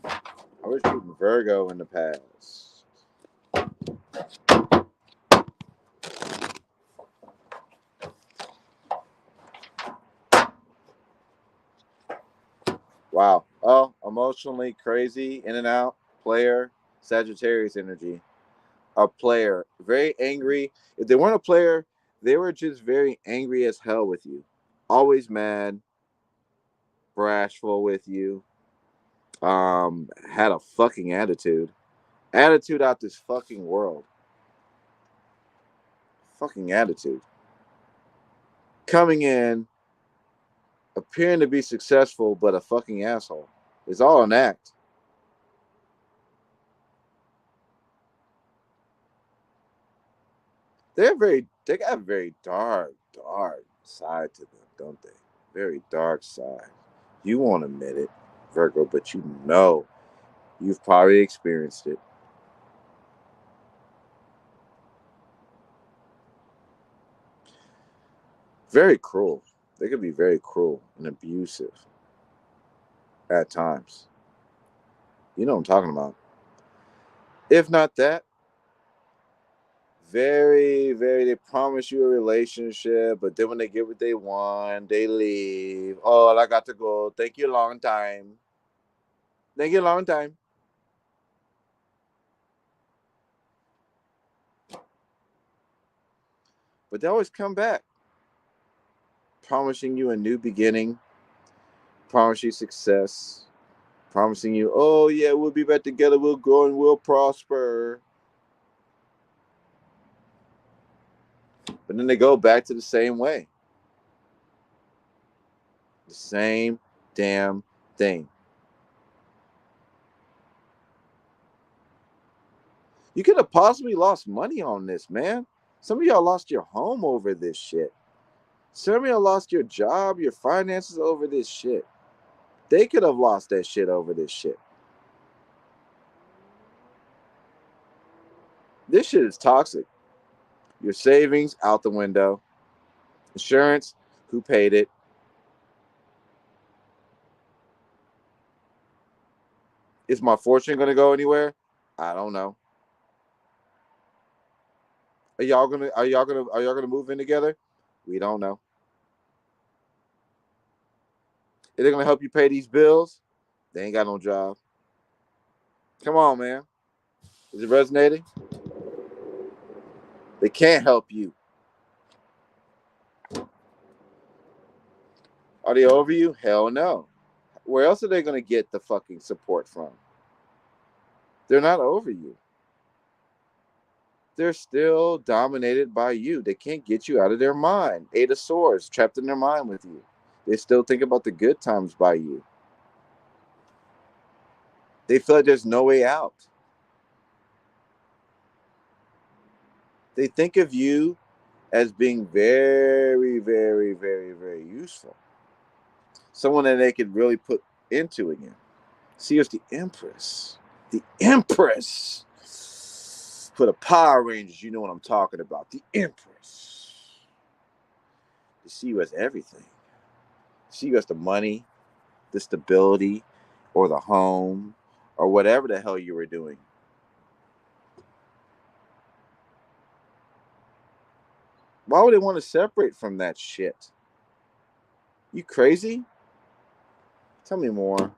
How would they treat Virgo in the past? Wow. Oh, emotionally crazy, in and out, player, Sagittarius energy. A player, very angry. If they weren't a player, they were just very angry as hell with you. Always mad, brashful with you. Had a fucking attitude. Attitude out this fucking world. Fucking attitude. Coming in, appearing to be successful, but a fucking asshole. It's all an act. They got a very dark side to them, don't they? Very dark side. You won't admit it, Virgo, but you know you've probably experienced it. Very cruel. They could be very cruel and abusive at times. You know what I'm talking about. If not that, they promise you a relationship, but then when they get what they want, they leave. Oh, I got to go. Thank you a long time. Thank you a long time. But they always come back, promising you a new beginning, promise you success, promising you, oh yeah, we'll be back together, we'll grow and we'll prosper. But then they go back to the same way. The same damn thing. You could have possibly lost money on this, man. Some of y'all lost your home over this shit. Some of y'all lost your job, your finances over this shit. They could have lost that shit over this shit. This shit is toxic. Your savings out the window. Insurance, who paid it? Is my fortune gonna go anywhere? I don't know. Are y'all gonna move in together? We don't know. Are they gonna help you pay these bills? They ain't got no job. Come on, man. Is it resonating? They can't help you. Are they over you? Hell no. Where else are they gonna get the fucking support from? They're not over you. They're still dominated by you. They can't get you out of their mind. Eight of Swords trapped in their mind with you. They still think about the good times by you. They feel like there's no way out. They think of you as being very, very, very, very useful. Someone that they could really put into again. See, it's the Empress. The Empress. For the Power Rangers, you know what I'm talking about. The Empress. They see you as everything. They see you as the money, the stability, or the home, or whatever the hell you were doing. Why would they want to separate from that shit? You crazy? Tell me more.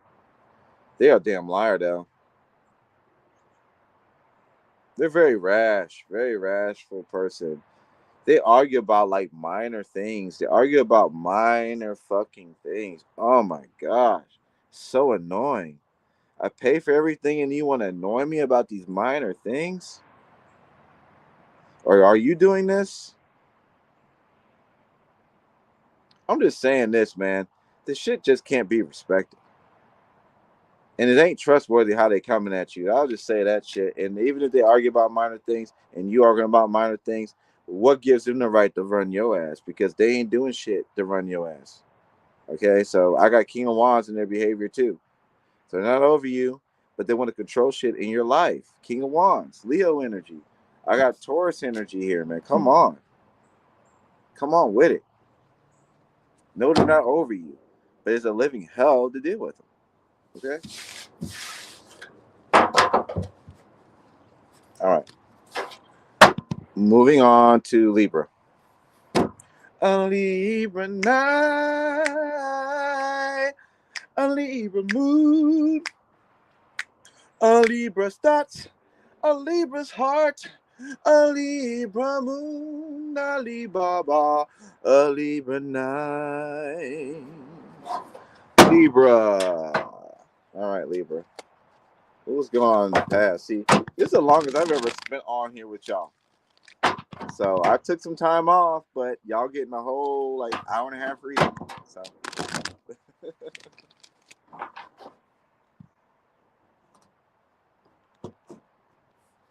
They are a damn liar, though. They're very rashful person. They argue about like minor things. They argue about minor fucking things. Oh my gosh. So annoying. I pay for everything and you want to annoy me about these minor things? Or are you doing this? I'm just saying this, man. This shit just can't be respected. And it ain't trustworthy how they coming at you. I'll just say that shit. And even if they argue about minor things and you arguing about minor things, what gives them the right to run your ass? Because they ain't doing shit to run your ass. Okay, so I got King of Wands in their behavior too. So they're not over you, but they want to control shit in your life. King of Wands, Leo energy. I got Taurus energy here, man. Come on. Come on with it. No, they're not over you, but it's a living hell to deal with them. Okay? All right. Moving on to Libra. A Libra night, a Libra mood, a Libra's thoughts, a Libra's heart, a Libra moon, a Libra, a Libra night. Libra. All right, Libra. What was going on in the past? See, this is the longest I've ever spent on here with y'all. So I took some time off, but y'all getting a whole like hour and a half reading. So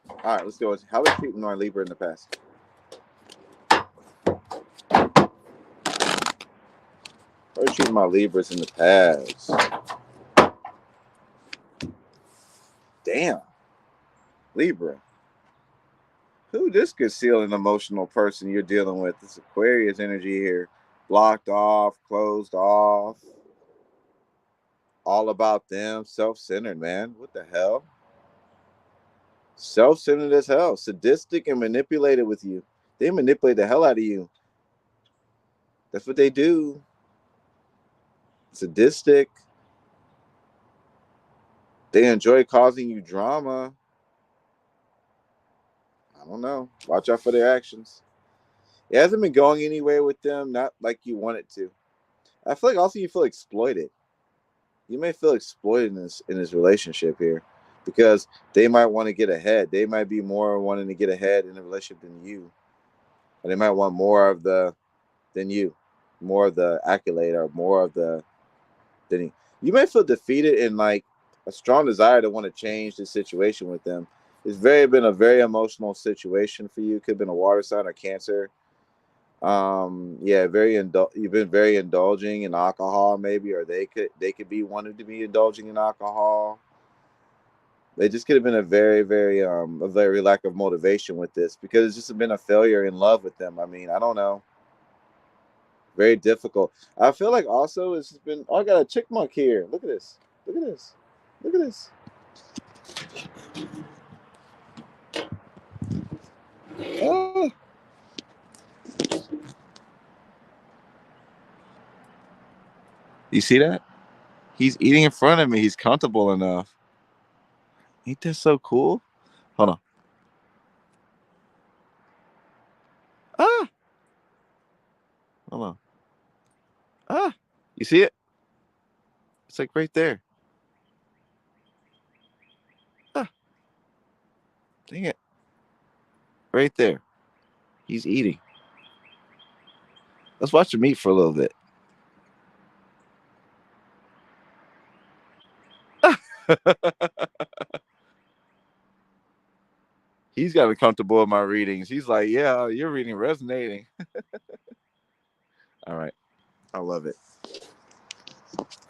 all right, let's go. How was treating our Libra in the past? How was treating my Libras in the past? Damn. Libra. Who this concealed emotional person you're dealing with? This Aquarius energy here. Blocked off, closed off. All about them. Self-centered, man. What the hell? Self-centered as hell. Sadistic and manipulated with you. They manipulate the hell out of you. That's what they do. Sadistic. They enjoy causing you drama. I don't know. Watch out for their actions. It hasn't been going anywhere with them, not like you want it to. I feel like also you feel exploited. You may feel exploited in this relationship here because they might want to get ahead. They might be more wanting to get ahead in a relationship than you. Or they might want more of the than you. More of the accolade or more of the than you. You may feel defeated and like a strong desire to want to change the situation with them. It's been a very emotional situation for you. Could have been a water sign or Cancer. Yeah, you've been very indulging in alcohol, maybe, or they could be wanting to be indulging in alcohol. They just could have been a very lack of motivation with this because it's just been a failure in love with them. I mean, I don't know. Very difficult. I feel like also it's been. Oh, I got a chickmunk here. Look at this. Look at this. Look at this. Ah. You see that? He's eating in front of me. He's comfortable enough. Ain't that so cool? Hold on. Ah. Hold on. Ah. You see it? It's like right there. Ah. Dang it. Right there. He's eating. Let's watch him eat for a little bit. He's got comfortable with my readings. He's like, yeah, your reading resonating. All right. I love it.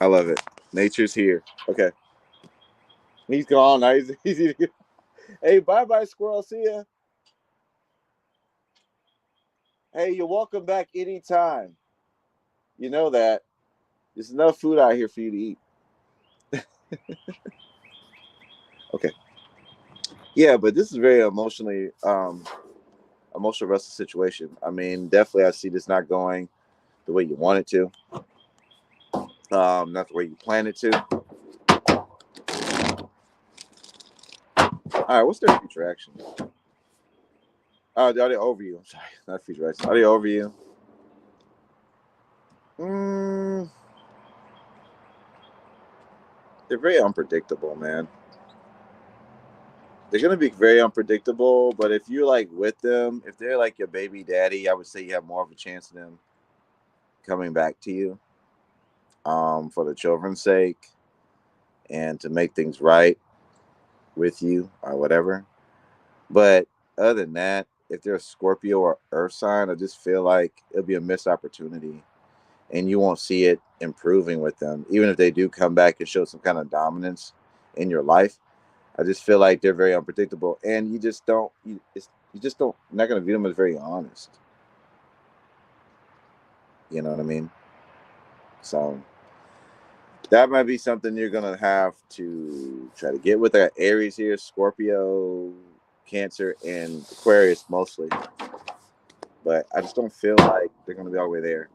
I love it. Nature's here. Okay. He's gone. Now he's eating. Hey, bye-bye, squirrel. See ya. Hey, you're welcome back anytime. You know that. There's enough food out here for you to eat. Okay. Yeah, but this is very emotional restless situation. I mean, definitely I see this not going the way you want it to. Not the way you plan it to. All right, what's their future action? Are they over you? I'm sorry, not future action. Are they over you? Mm, they're very unpredictable, man. They're gonna be very unpredictable, but if you're like with them, if they're like your baby daddy, I would say you have more of a chance of them coming back to you, for the children's sake and to make things right with you or whatever. But other than that, if they're a Scorpio or Earth sign, I just feel like it'll be a missed opportunity, and you won't see it improving with them, even if they do come back and show some kind of dominance in your life. I just feel like they're very unpredictable, and you just don't not going to view them as very honest. You know what I mean? So that might be something you're going to have to try to get with. That Aries here, Scorpio, Cancer, and Aquarius mostly, but I just don't feel like they're going to be all the way there.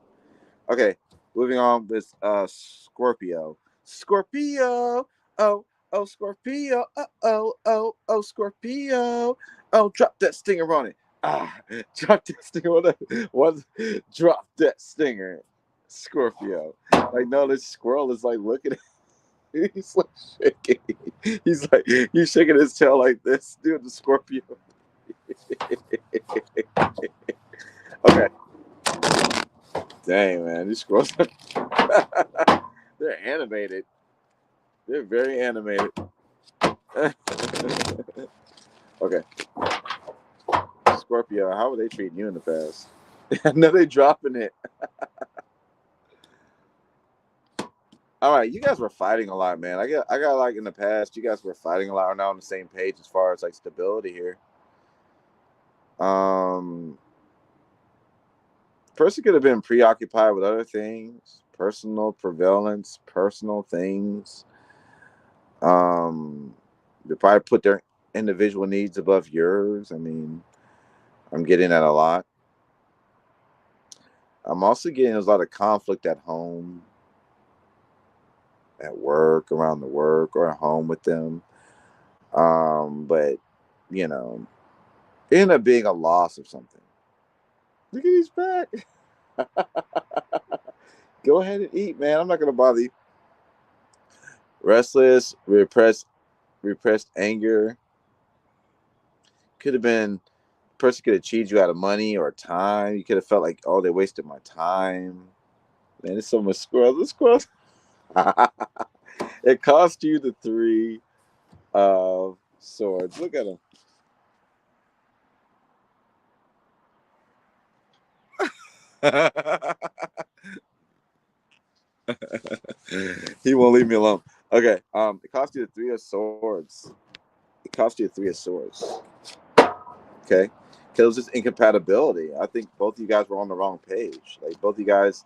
Okay, moving on with Scorpio. Scorpio, oh, oh, Scorpio, Scorpio. Oh, drop that stinger on it. Ah, drop that stinger on it. What? Drop that stinger, Scorpio. Like, no, this squirrel is like looking at he's like shaking. He's shaking his tail like this, dude, the Scorpio. Okay. Dang, man, these squirrels, they're animated. They're very animated. Okay, Scorpio, how were they treating you in the past? I know they dropping it. All right, you guys were fighting a lot, man. I got like in the past, you guys were fighting a lot. We're now on the same page as far as like stability here. Um, Person could have been preoccupied with other things, personal prevalence, personal things. Um, they probably put their individual needs above yours. I mean, I'm getting that a lot. I'm also getting there's a lot of conflict at home, at work, around the work, or at home with them. But you know, it ended up being a loss of something. Look at his back. Go ahead and eat, man. I'm not gonna bother you. Restless, repressed anger. Could have been person could have cheated you out of money or time. You could have felt like, oh, they wasted my time. Man, there's so much squirrels. The squirrels. It cost you the three of swords. Look at him. He won't leave me alone. Okay. It cost you the three of swords. It cost you the three of swords. Okay. Because it was just incompatibility. I think both of you guys were on the wrong page. Like both of you guys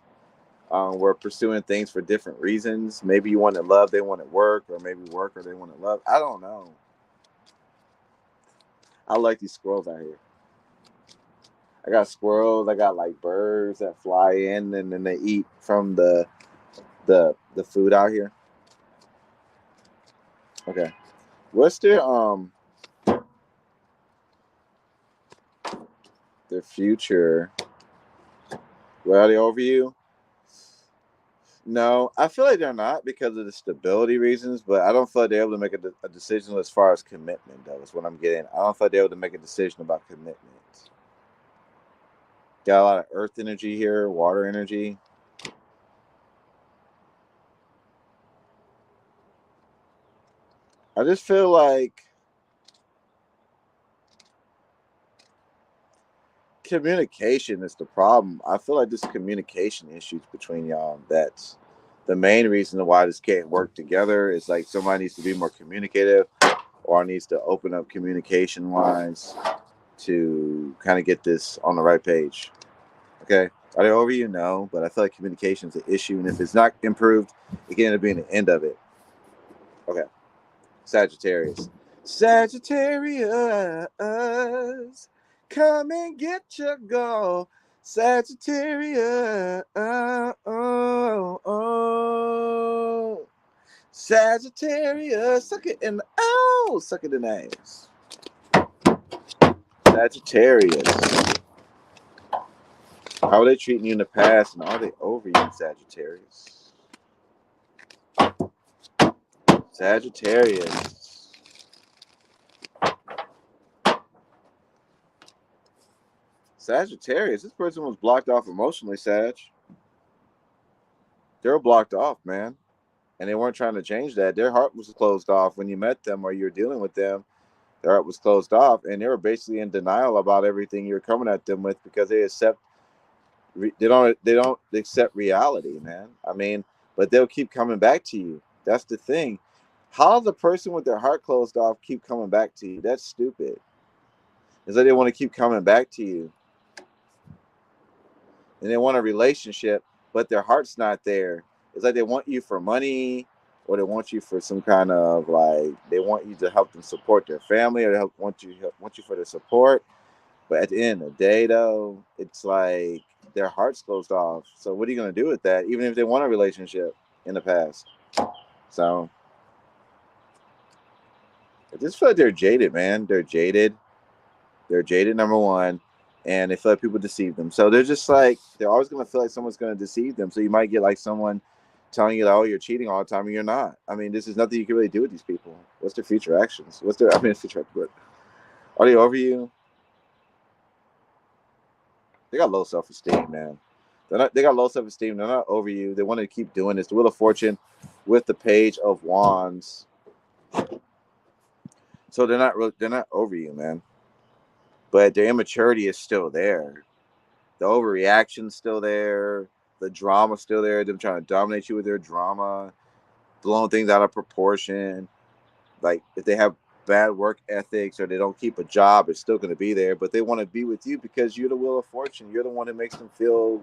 were pursuing things for different reasons. Maybe you wanted love, they wanted work, or maybe work or they wanted love. I don't know. I like these squirrels out here. I got squirrels. I got like birds that fly in and then they eat from the food out here. Okay. What's their future? Well, are they over you? No, I feel like they're not because of the stability reasons, but I don't feel like they're able to make a decision as far as commitment, though, is what I'm getting. I don't feel like they're able to make a decision about commitment. Got a lot of earth energy here, water energy. I just feel like communication is the problem. I feel like there's communication issues between y'all. That's the main reason why this can't work together. Is like somebody needs to be more communicative or needs to open up communication wise to kind of get this on the right page. Okay. Are they over you? No, but I feel like communication is an issue, and if it's not improved, it can end up being the end of it. Okay. Sagittarius. Sagittarius, come and get your goal. Sagittarius, Sagittarius, suck it in the suck it in the ass. Sagittarius. How are they treating you in the past, and are they over you, Sagittarius? Sagittarius. Sagittarius. This person was blocked off emotionally, Sag. They were blocked off, man. And they weren't trying to change that. Their heart was closed off when you met them or you were dealing with them. Their heart was closed off, and they were basically in denial about everything you're coming at them with because they don't accept reality, man. I mean, but they'll keep coming back to you. That's the thing. How does a person with their heart closed off keep coming back to you? That's stupid. It's like they want to keep coming back to you, and they want a relationship, but their heart's not there. It's like they want you for money, or they want you for some kind of like they want you to help them support their family, or want you for their support. But at the end of the day, though, it's like their heart's closed off. So what are you gonna do with that? Even if they want a relationship in the past, so I just feel like they're jaded, man. They're jaded. They're jaded, number one, and they feel like people deceive them. So they're just like they're always gonna feel like someone's gonna deceive them. So you might get like someone telling you that, oh, you're cheating all the time, and you're not. I mean, this is nothing you can really do with these people. What's their future actions? What's their future, but are they over you? They got low self-esteem, man. They got low self-esteem. They're not over you. They want to keep doing this. The Wheel of Fortune with the Page of Wands. So they're not over you, man. But their immaturity is still there. The overreaction's still there. The drama's still there. Them trying to dominate you with their drama, blowing things out of proportion. Like if they have bad work ethics or they don't keep a job, it's still going to be there. But they want to be with you because you're the Wheel of Fortune. You're the one that makes them feel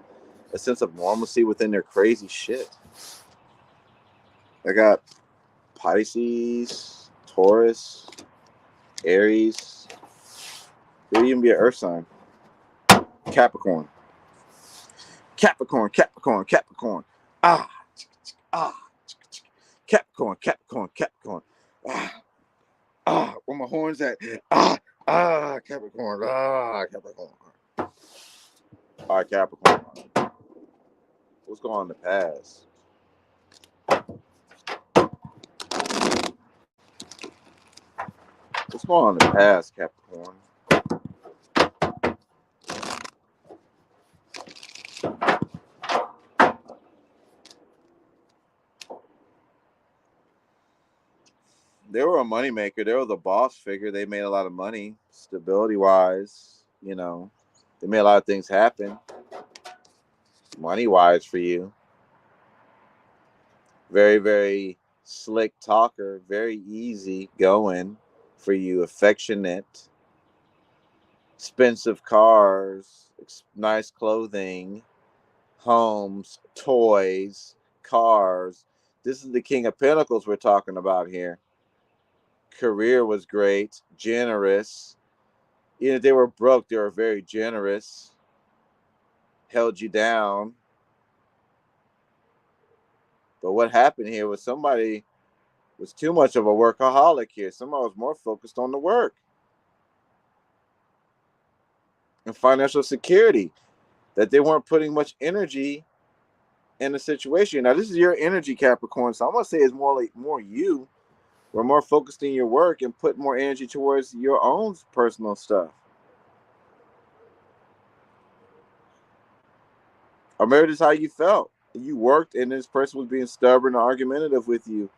a sense of normalcy within their crazy shit. I got Pisces, Taurus, Aries. Could even be an Earth sign. Capricorn. Capricorn, Capricorn, Capricorn. Ah, ah. Capricorn, Capricorn, Capricorn. Where my horns at? Capricorn. Capricorn. All right, Capricorn. What's going on in the past? What's going on in the past, Capricorn? They were a moneymaker. They were the boss figure. They made a lot of money, stability-wise. You know, they made a lot of things happen, money-wise for you. Very, very slick talker. Very easy going for you. Affectionate. Expensive cars. Nice clothing. Homes. Toys. Cars. This is the King of Pentacles we're talking about here. Career was great. Generous. Even if they were broke, they were very generous. Held you down. But what happened here was somebody was too much of a workaholic here. Somebody was more focused on the work and financial security, that they weren't putting much energy in the situation. Now, this is your energy, Capricorn. So I'm going to say it's more you. We're more focused in your work and put more energy towards your own personal stuff. Or maybe this is how you felt. You worked and this person was being stubborn or argumentative with you.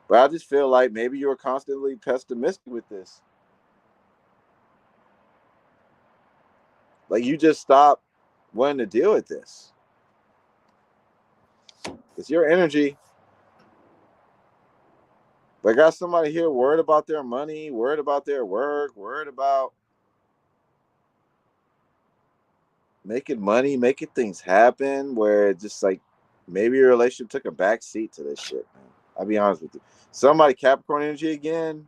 But I just feel like maybe you were constantly pessimistic with this. Like you just stopped wanting to deal with this. It's your energy. But I got somebody here worried about their money, worried about their work, worried about making money, making things happen, where it's just like maybe your relationship took a back seat to this shit, man. I'll be honest with you. Somebody Capricorn energy again.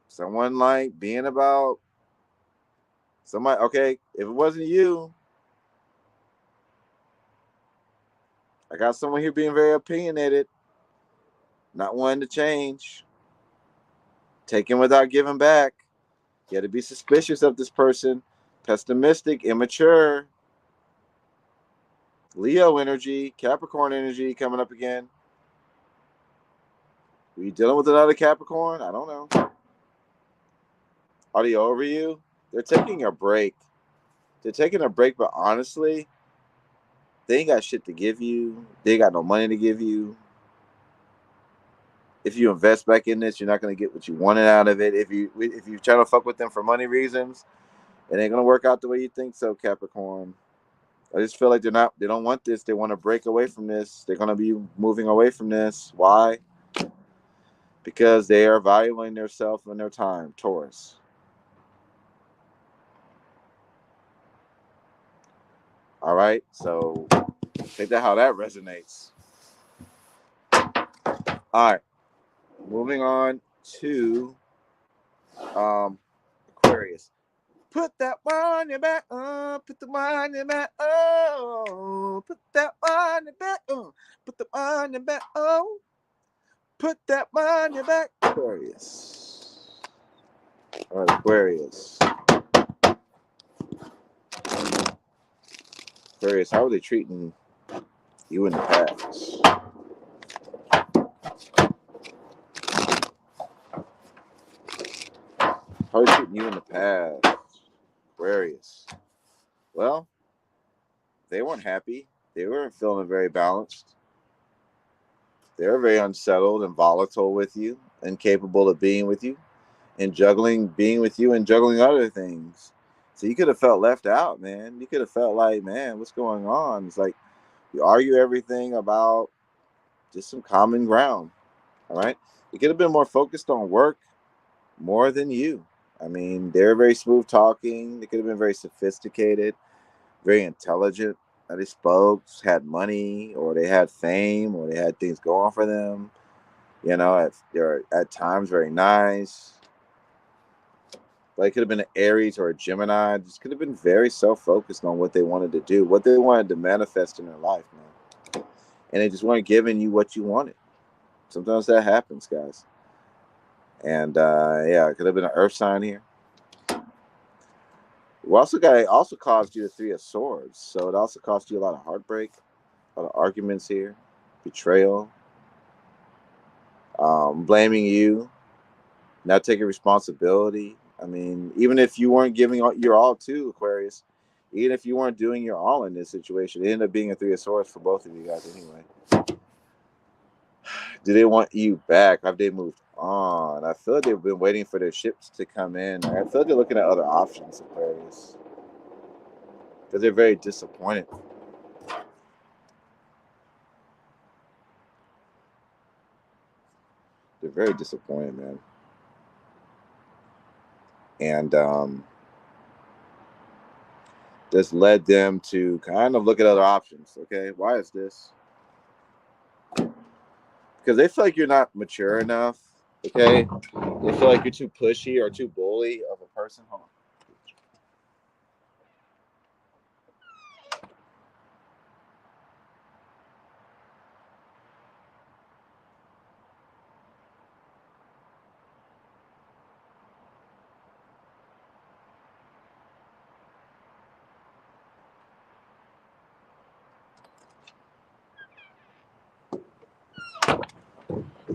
Someone like being about somebody. Okay, if it wasn't you, I got someone here being very opinionated, not wanting to change, taking without giving back. You got to be suspicious of this person, pessimistic, immature. Leo energy, Capricorn energy coming up again. Are you dealing with another Capricorn? I don't know. Are they over you? They're taking a break. They're taking a break, but honestly, they ain't got shit to give you. They ain't got no money to give you. If you invest back in this, you're not going to get what you wanted out of it. If you try to fuck with them for money reasons, it ain't going to work out the way you think so, Capricorn. I just feel like they don't want this. They want to break away from this. They're going to be moving away from this. Why? Because they are valuing themselves and their time, Taurus. All right, so take that how that resonates. All right, moving on to Aquarius. Put that one in your back, put the one in your back, put that one in your back, put the one in your back, put that one in your back. Aquarius. All right, Aquarius. Aquarius, how are they treating you in the past? How are they treating you in the past? Aquarius. Well, they weren't happy. They weren't feeling very balanced. They were very unsettled and volatile with you, incapable of being with you, and being with you and juggling other things. So you could have felt left out, man. You could have felt like, man, what's going on? It's like you argue everything about just some common ground. All right. You could have been more focused on work more than you. I mean, they're very smooth talking. They could have been very sophisticated, very intelligent. They spoke, had money, or they had fame, or they had things going for them. You know, they're at times very nice. But it could have been an Aries or a Gemini. Just could have been very self-focused on what they wanted to do, what they wanted to manifest in their life, man. And they just weren't giving you what you wanted. Sometimes that happens, guys. And yeah, it could have been an Earth sign here. It also caused you the Three of Swords, so it also caused you a lot of heartbreak, a lot of arguments here, betrayal, blaming you, not taking responsibility. I mean, even if you weren't giving your all to Aquarius, even if you weren't doing your all in this situation, it ended up being a Three of Swords for both of you guys anyway. Do they want you back? Have they moved on? I feel like they've been waiting for their ships to come in. I feel like they're looking at other options, Aquarius, because they're very disappointed. They're very disappointed, man. And this led them to kind of look at other options. Okay, why is this? Because they feel like you're not mature enough. Okay, they feel like you're too pushy or too bully of a person. Hold on.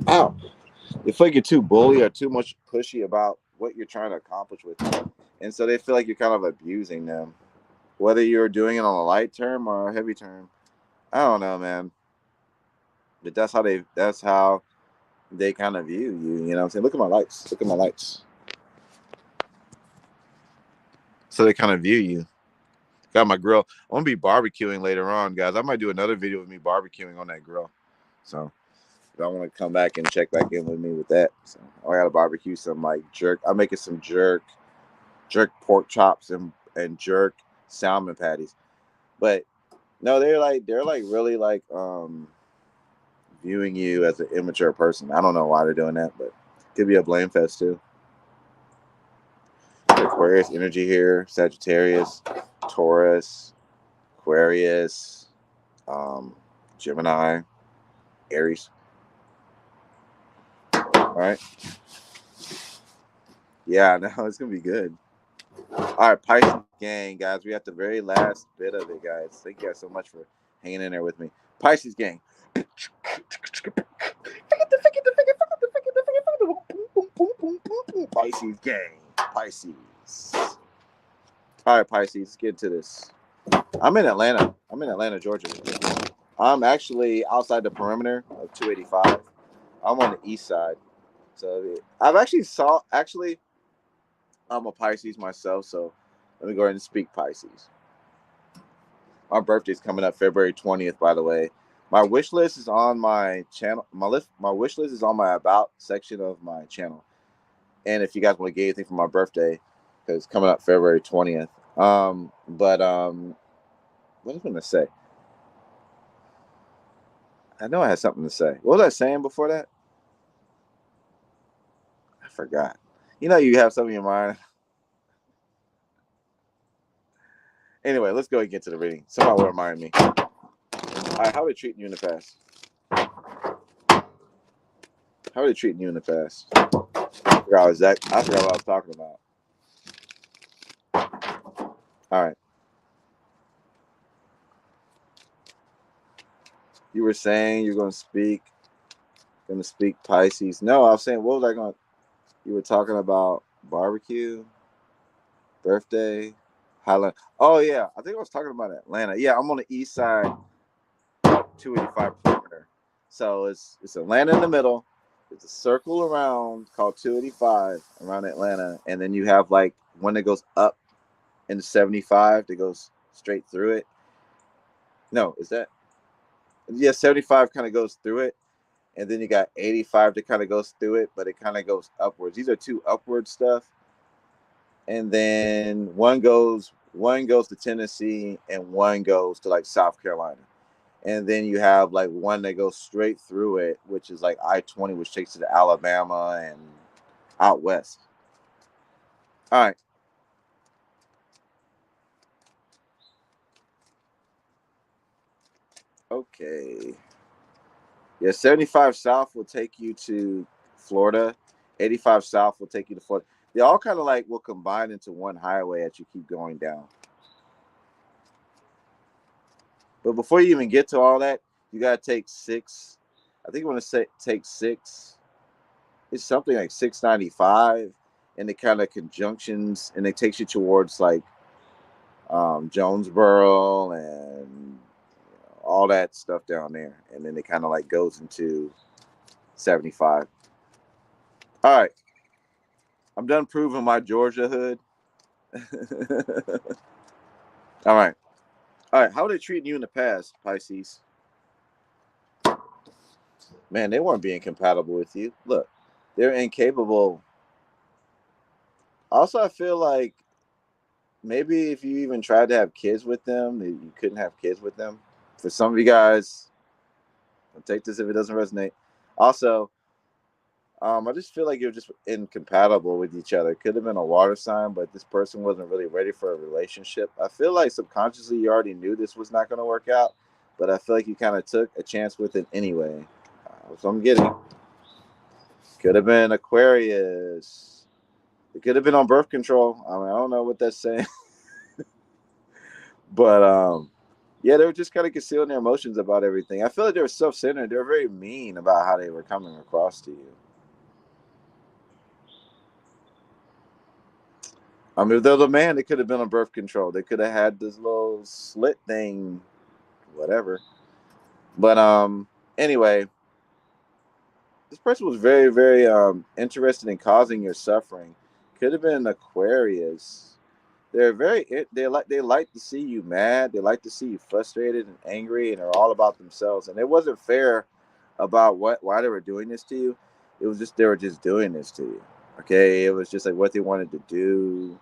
Ow. They feel like you're too bully or too much pushy about what you're trying to accomplish with them. And so they feel like you're kind of abusing them. Whether you're doing it on a light term or a heavy term. I don't know, man. But that's how they kind of view you. You know what I'm saying? Look at my lights. Look at my lights. So they kind of view you. Got my grill. I'm gonna be barbecuing later on, guys. I might do another video with me barbecuing on that grill. So if I want to come back and check back in with me with that. So I gotta barbecue some like jerk. I'm making some jerk pork chops and jerk salmon patties. But no, they're like really like viewing you as an immature person. I don't know why they're doing that, but it could be a blame fest too. Aquarius energy here, Sagittarius, Taurus, Aquarius, um, Gemini, Aries. All right. Yeah, no, it's gonna be good. All right, Pisces gang, guys. We at the very last bit of it, guys. Thank you guys so much for hanging in there with me. Pisces gang. Pisces gang. Pisces. All right, Pisces. Let's get into this. I'm in Atlanta. I'm in Atlanta, Georgia. I'm actually outside the perimeter of 285. I'm on the east side. So I've actually I'm a Pisces myself, so let me go ahead and speak Pisces. My birthday's coming up February 20th, by the way. My wish list is on my channel. My wish list is on my about section of my channel. And if you guys want to get anything for my birthday, because it's coming up February 20th. What was I gonna say? I know I had something to say. What was I saying before that? I forgot. You know, you have something in your mind. Anyway, let's go and get to the reading. Somebody will remind me. All right, how are they treating you in the past? How are they treating you in the past? I forgot what I was talking about. All right. You were saying you're going to speak Pisces. No, I was saying, what was I going to, you were talking about barbecue, birthday, Highland. Oh, yeah. I think I was talking about Atlanta. Yeah, I'm on the east side, 285 perimeter. So it's Atlanta in the middle. It's a circle around called 285 around Atlanta. And then you have like one that goes up into 75 that goes straight through it. No, is that? Yeah, 75 kind of goes through it. And then you got 85 that kind of goes through it, but it kind of goes upwards. These are two upward stuff. And then one goes to Tennessee and one goes to like South Carolina. And then you have like one that goes straight through it, which is like I-20, which takes you to Alabama and out west. All right. Okay. Yeah, 75 south will take you to Florida. 85 south will take you to Florida. They all kind of like will combine into one highway as you keep going down. But before you even get to all that, you got to take 6. I think you want to take 6. It's something like 695, and it kind of conjunctions, and it takes you towards like Jonesboro and all that stuff down there. And then it kind of like goes into 75. All right. I'm done proving my Georgia hood. All right. All right. How are they treating you in the past, Pisces? Man, they weren't being compatible with you. Look, they're incapable. Also, I feel like maybe if you even tried to have kids with them, you couldn't have kids with them. For some of you guys, I'll take this if it doesn't resonate. Also, I just feel like you're just incompatible with each other. It could have been a water sign, but this person wasn't really ready for a relationship. I feel like subconsciously you already knew this was not going to work out, but I feel like you kind of took a chance with it anyway. That's what I'm getting. Could have been Aquarius. It could have been on birth control. I mean, I don't know what that's saying. But yeah, they were just kind of concealing their emotions about everything. I feel like they were self-centered. They were very mean about how they were coming across to you. I mean, if they're the man, they could have been on birth control. They could have had this little slit thing, whatever. But anyway, this person was very, very interested in causing your suffering. Could have been Aquarius. They like to see you mad. They like to see you frustrated and angry, and they're all about themselves. And it wasn't fair about why they were doing this to you. It was just they were just doing this to you. Okay, it was just like what they wanted to do.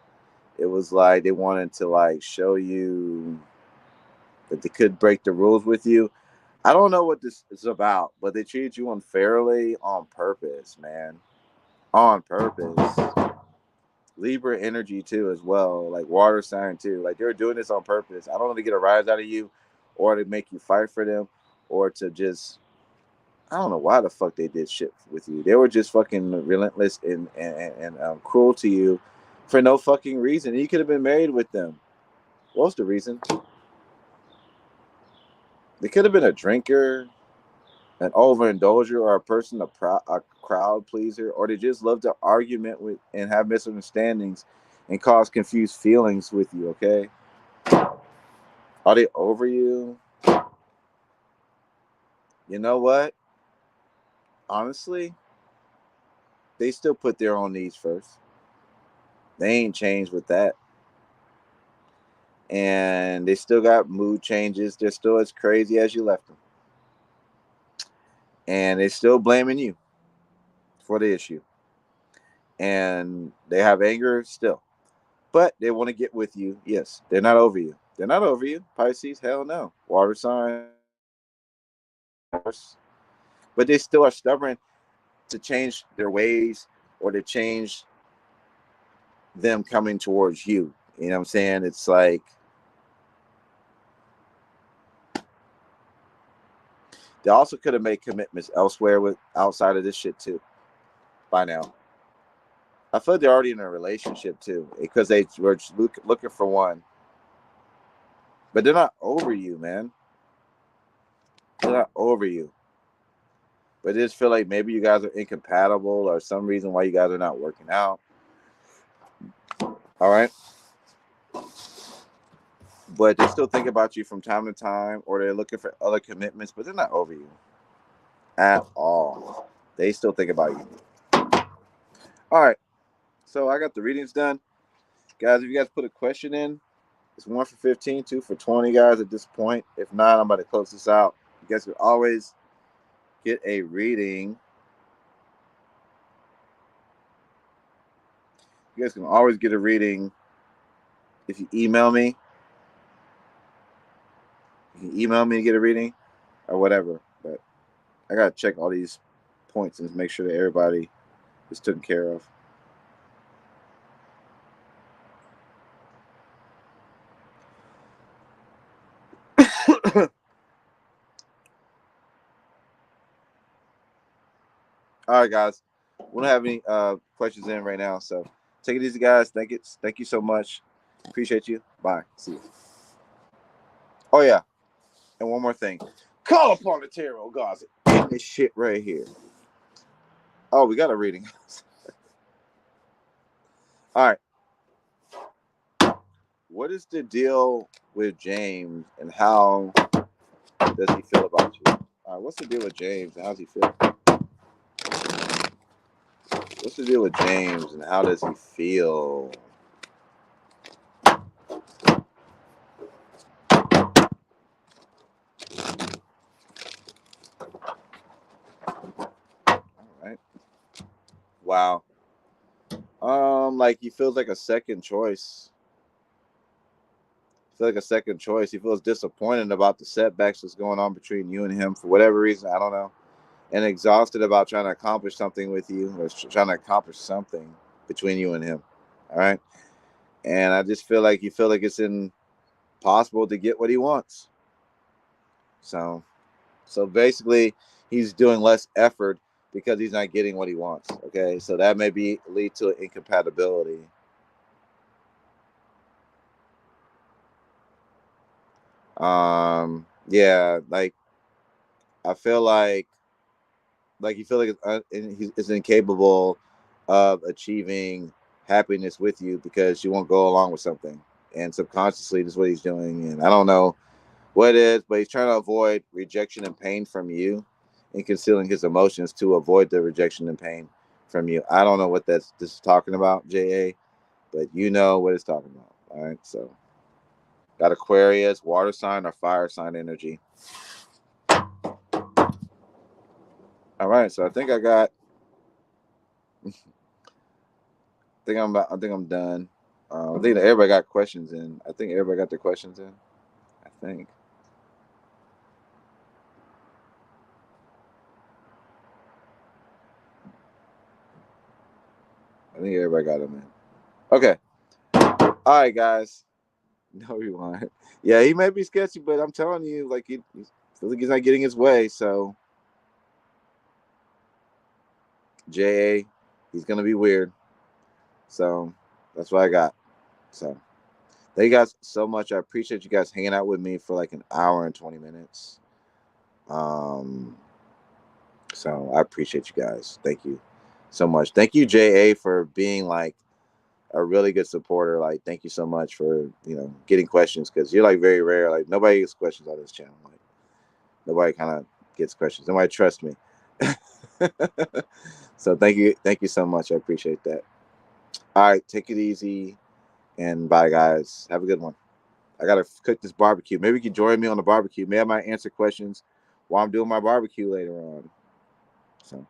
it was like they wanted to like show you that they could break the rules with you. I don't know what this is about, but they treated you unfairly on purpose, man. On purpose. Libra energy too, as well, like water sign too. Like they're doing this on purpose. I don't know to get a rise out of you, or to make you fight for them, or to just I don't know why the fuck they did shit with you. They were just fucking relentless and cruel to you for no fucking reason. You could have been married with them. What's the reason? They could have been a drinker, an overindulger, or a person, a crowd pleaser, or they just love to argument with and have misunderstandings and cause confused feelings with you, okay? Are they over you? You know what? Honestly, they still put their own needs first. They ain't changed with that. And they still got mood changes. They're still as crazy as you left them. And they're still blaming you for the issue. And they have anger still. But they want to get with you. Yes, they're not over you. They're not over you. Pisces, hell no. Water sign. But they still are stubborn to change their ways or to change them coming towards you. You know what I'm saying? It's like they also could have made commitments elsewhere with outside of this shit too by now. I feel like they're already in a relationship too because they were just looking for one. But they're not over you, man. They're not over you. But I just feel like maybe you guys are incompatible or some reason why you guys are not working out. All right. But they still think about you from time to time, or they're looking for other commitments, but they're not over you at all. They still think about you. All right. So I got the readings done. Guys, if you guys put a question in, it's 1 for 15, 2 for 20, guys, at this point. If not, I'm about to close this out. You guys can always get a reading. You guys can always get a reading if you email me. You can email me and get a reading or whatever. But I got to check all these points and make sure that everybody is taken care of. All right, guys. We don't have any questions in right now, so take it easy, guys. Thank you so much. Appreciate you. Bye. See you. Oh yeah, and one more thing. Call upon the tarot gods in this shit right here. Oh, we got a reading. All right. What is the deal with James, and how does he feel about you? All right. What's the deal with James, and how does he feel? What's the deal with James, and how does he feel? All right. Wow. Like he feels like a second choice. Like a second choice. He feels disappointed about the setbacks that's going on between you and him for whatever reason. I don't know. And exhausted about trying to accomplish something with you, or trying to accomplish something between you and him. All right. And I just feel like you feel like it's impossible to get what he wants. So basically, he's doing less effort because he's not getting what he wants. Okay. So that may lead to incompatibility. Yeah, like I feel like you feel like he's incapable of achieving happiness with you because you won't go along with something, and subconsciously this is what he's doing, and I don't know what it is, but he's trying to avoid rejection and pain from you and concealing his emotions to avoid the rejection and pain from you. I don't know what this is talking about, JA, but you know what it's talking about. All right, so got Aquarius, water sign or fire sign energy. All right, so I think I think I'm done. I think that everybody got questions in. I think everybody got their questions in. I think. I think everybody got them in. Okay. All right, guys. No, you won't. Yeah, he may be sketchy, but I'm telling you, like, he feels like he's not getting his way. So, JA, he's gonna be weird. So, that's what I got. So, thank you guys so much. I appreciate you guys hanging out with me for like an hour and 20 minutes. So I appreciate you guys. Thank you so much. Thank you, JA, for being like a really good supporter. Like, thank you so much for, getting questions, because you're like very rare. Like, nobody gets questions on this channel. Like, nobody kind of gets questions. Nobody trusts me. So thank you so much. I appreciate that. All right, take it easy, and bye, guys. Have a good one. I gotta cook this barbecue. Maybe you can join me on the barbecue. Maybe I might answer questions while I'm doing my barbecue later on. So.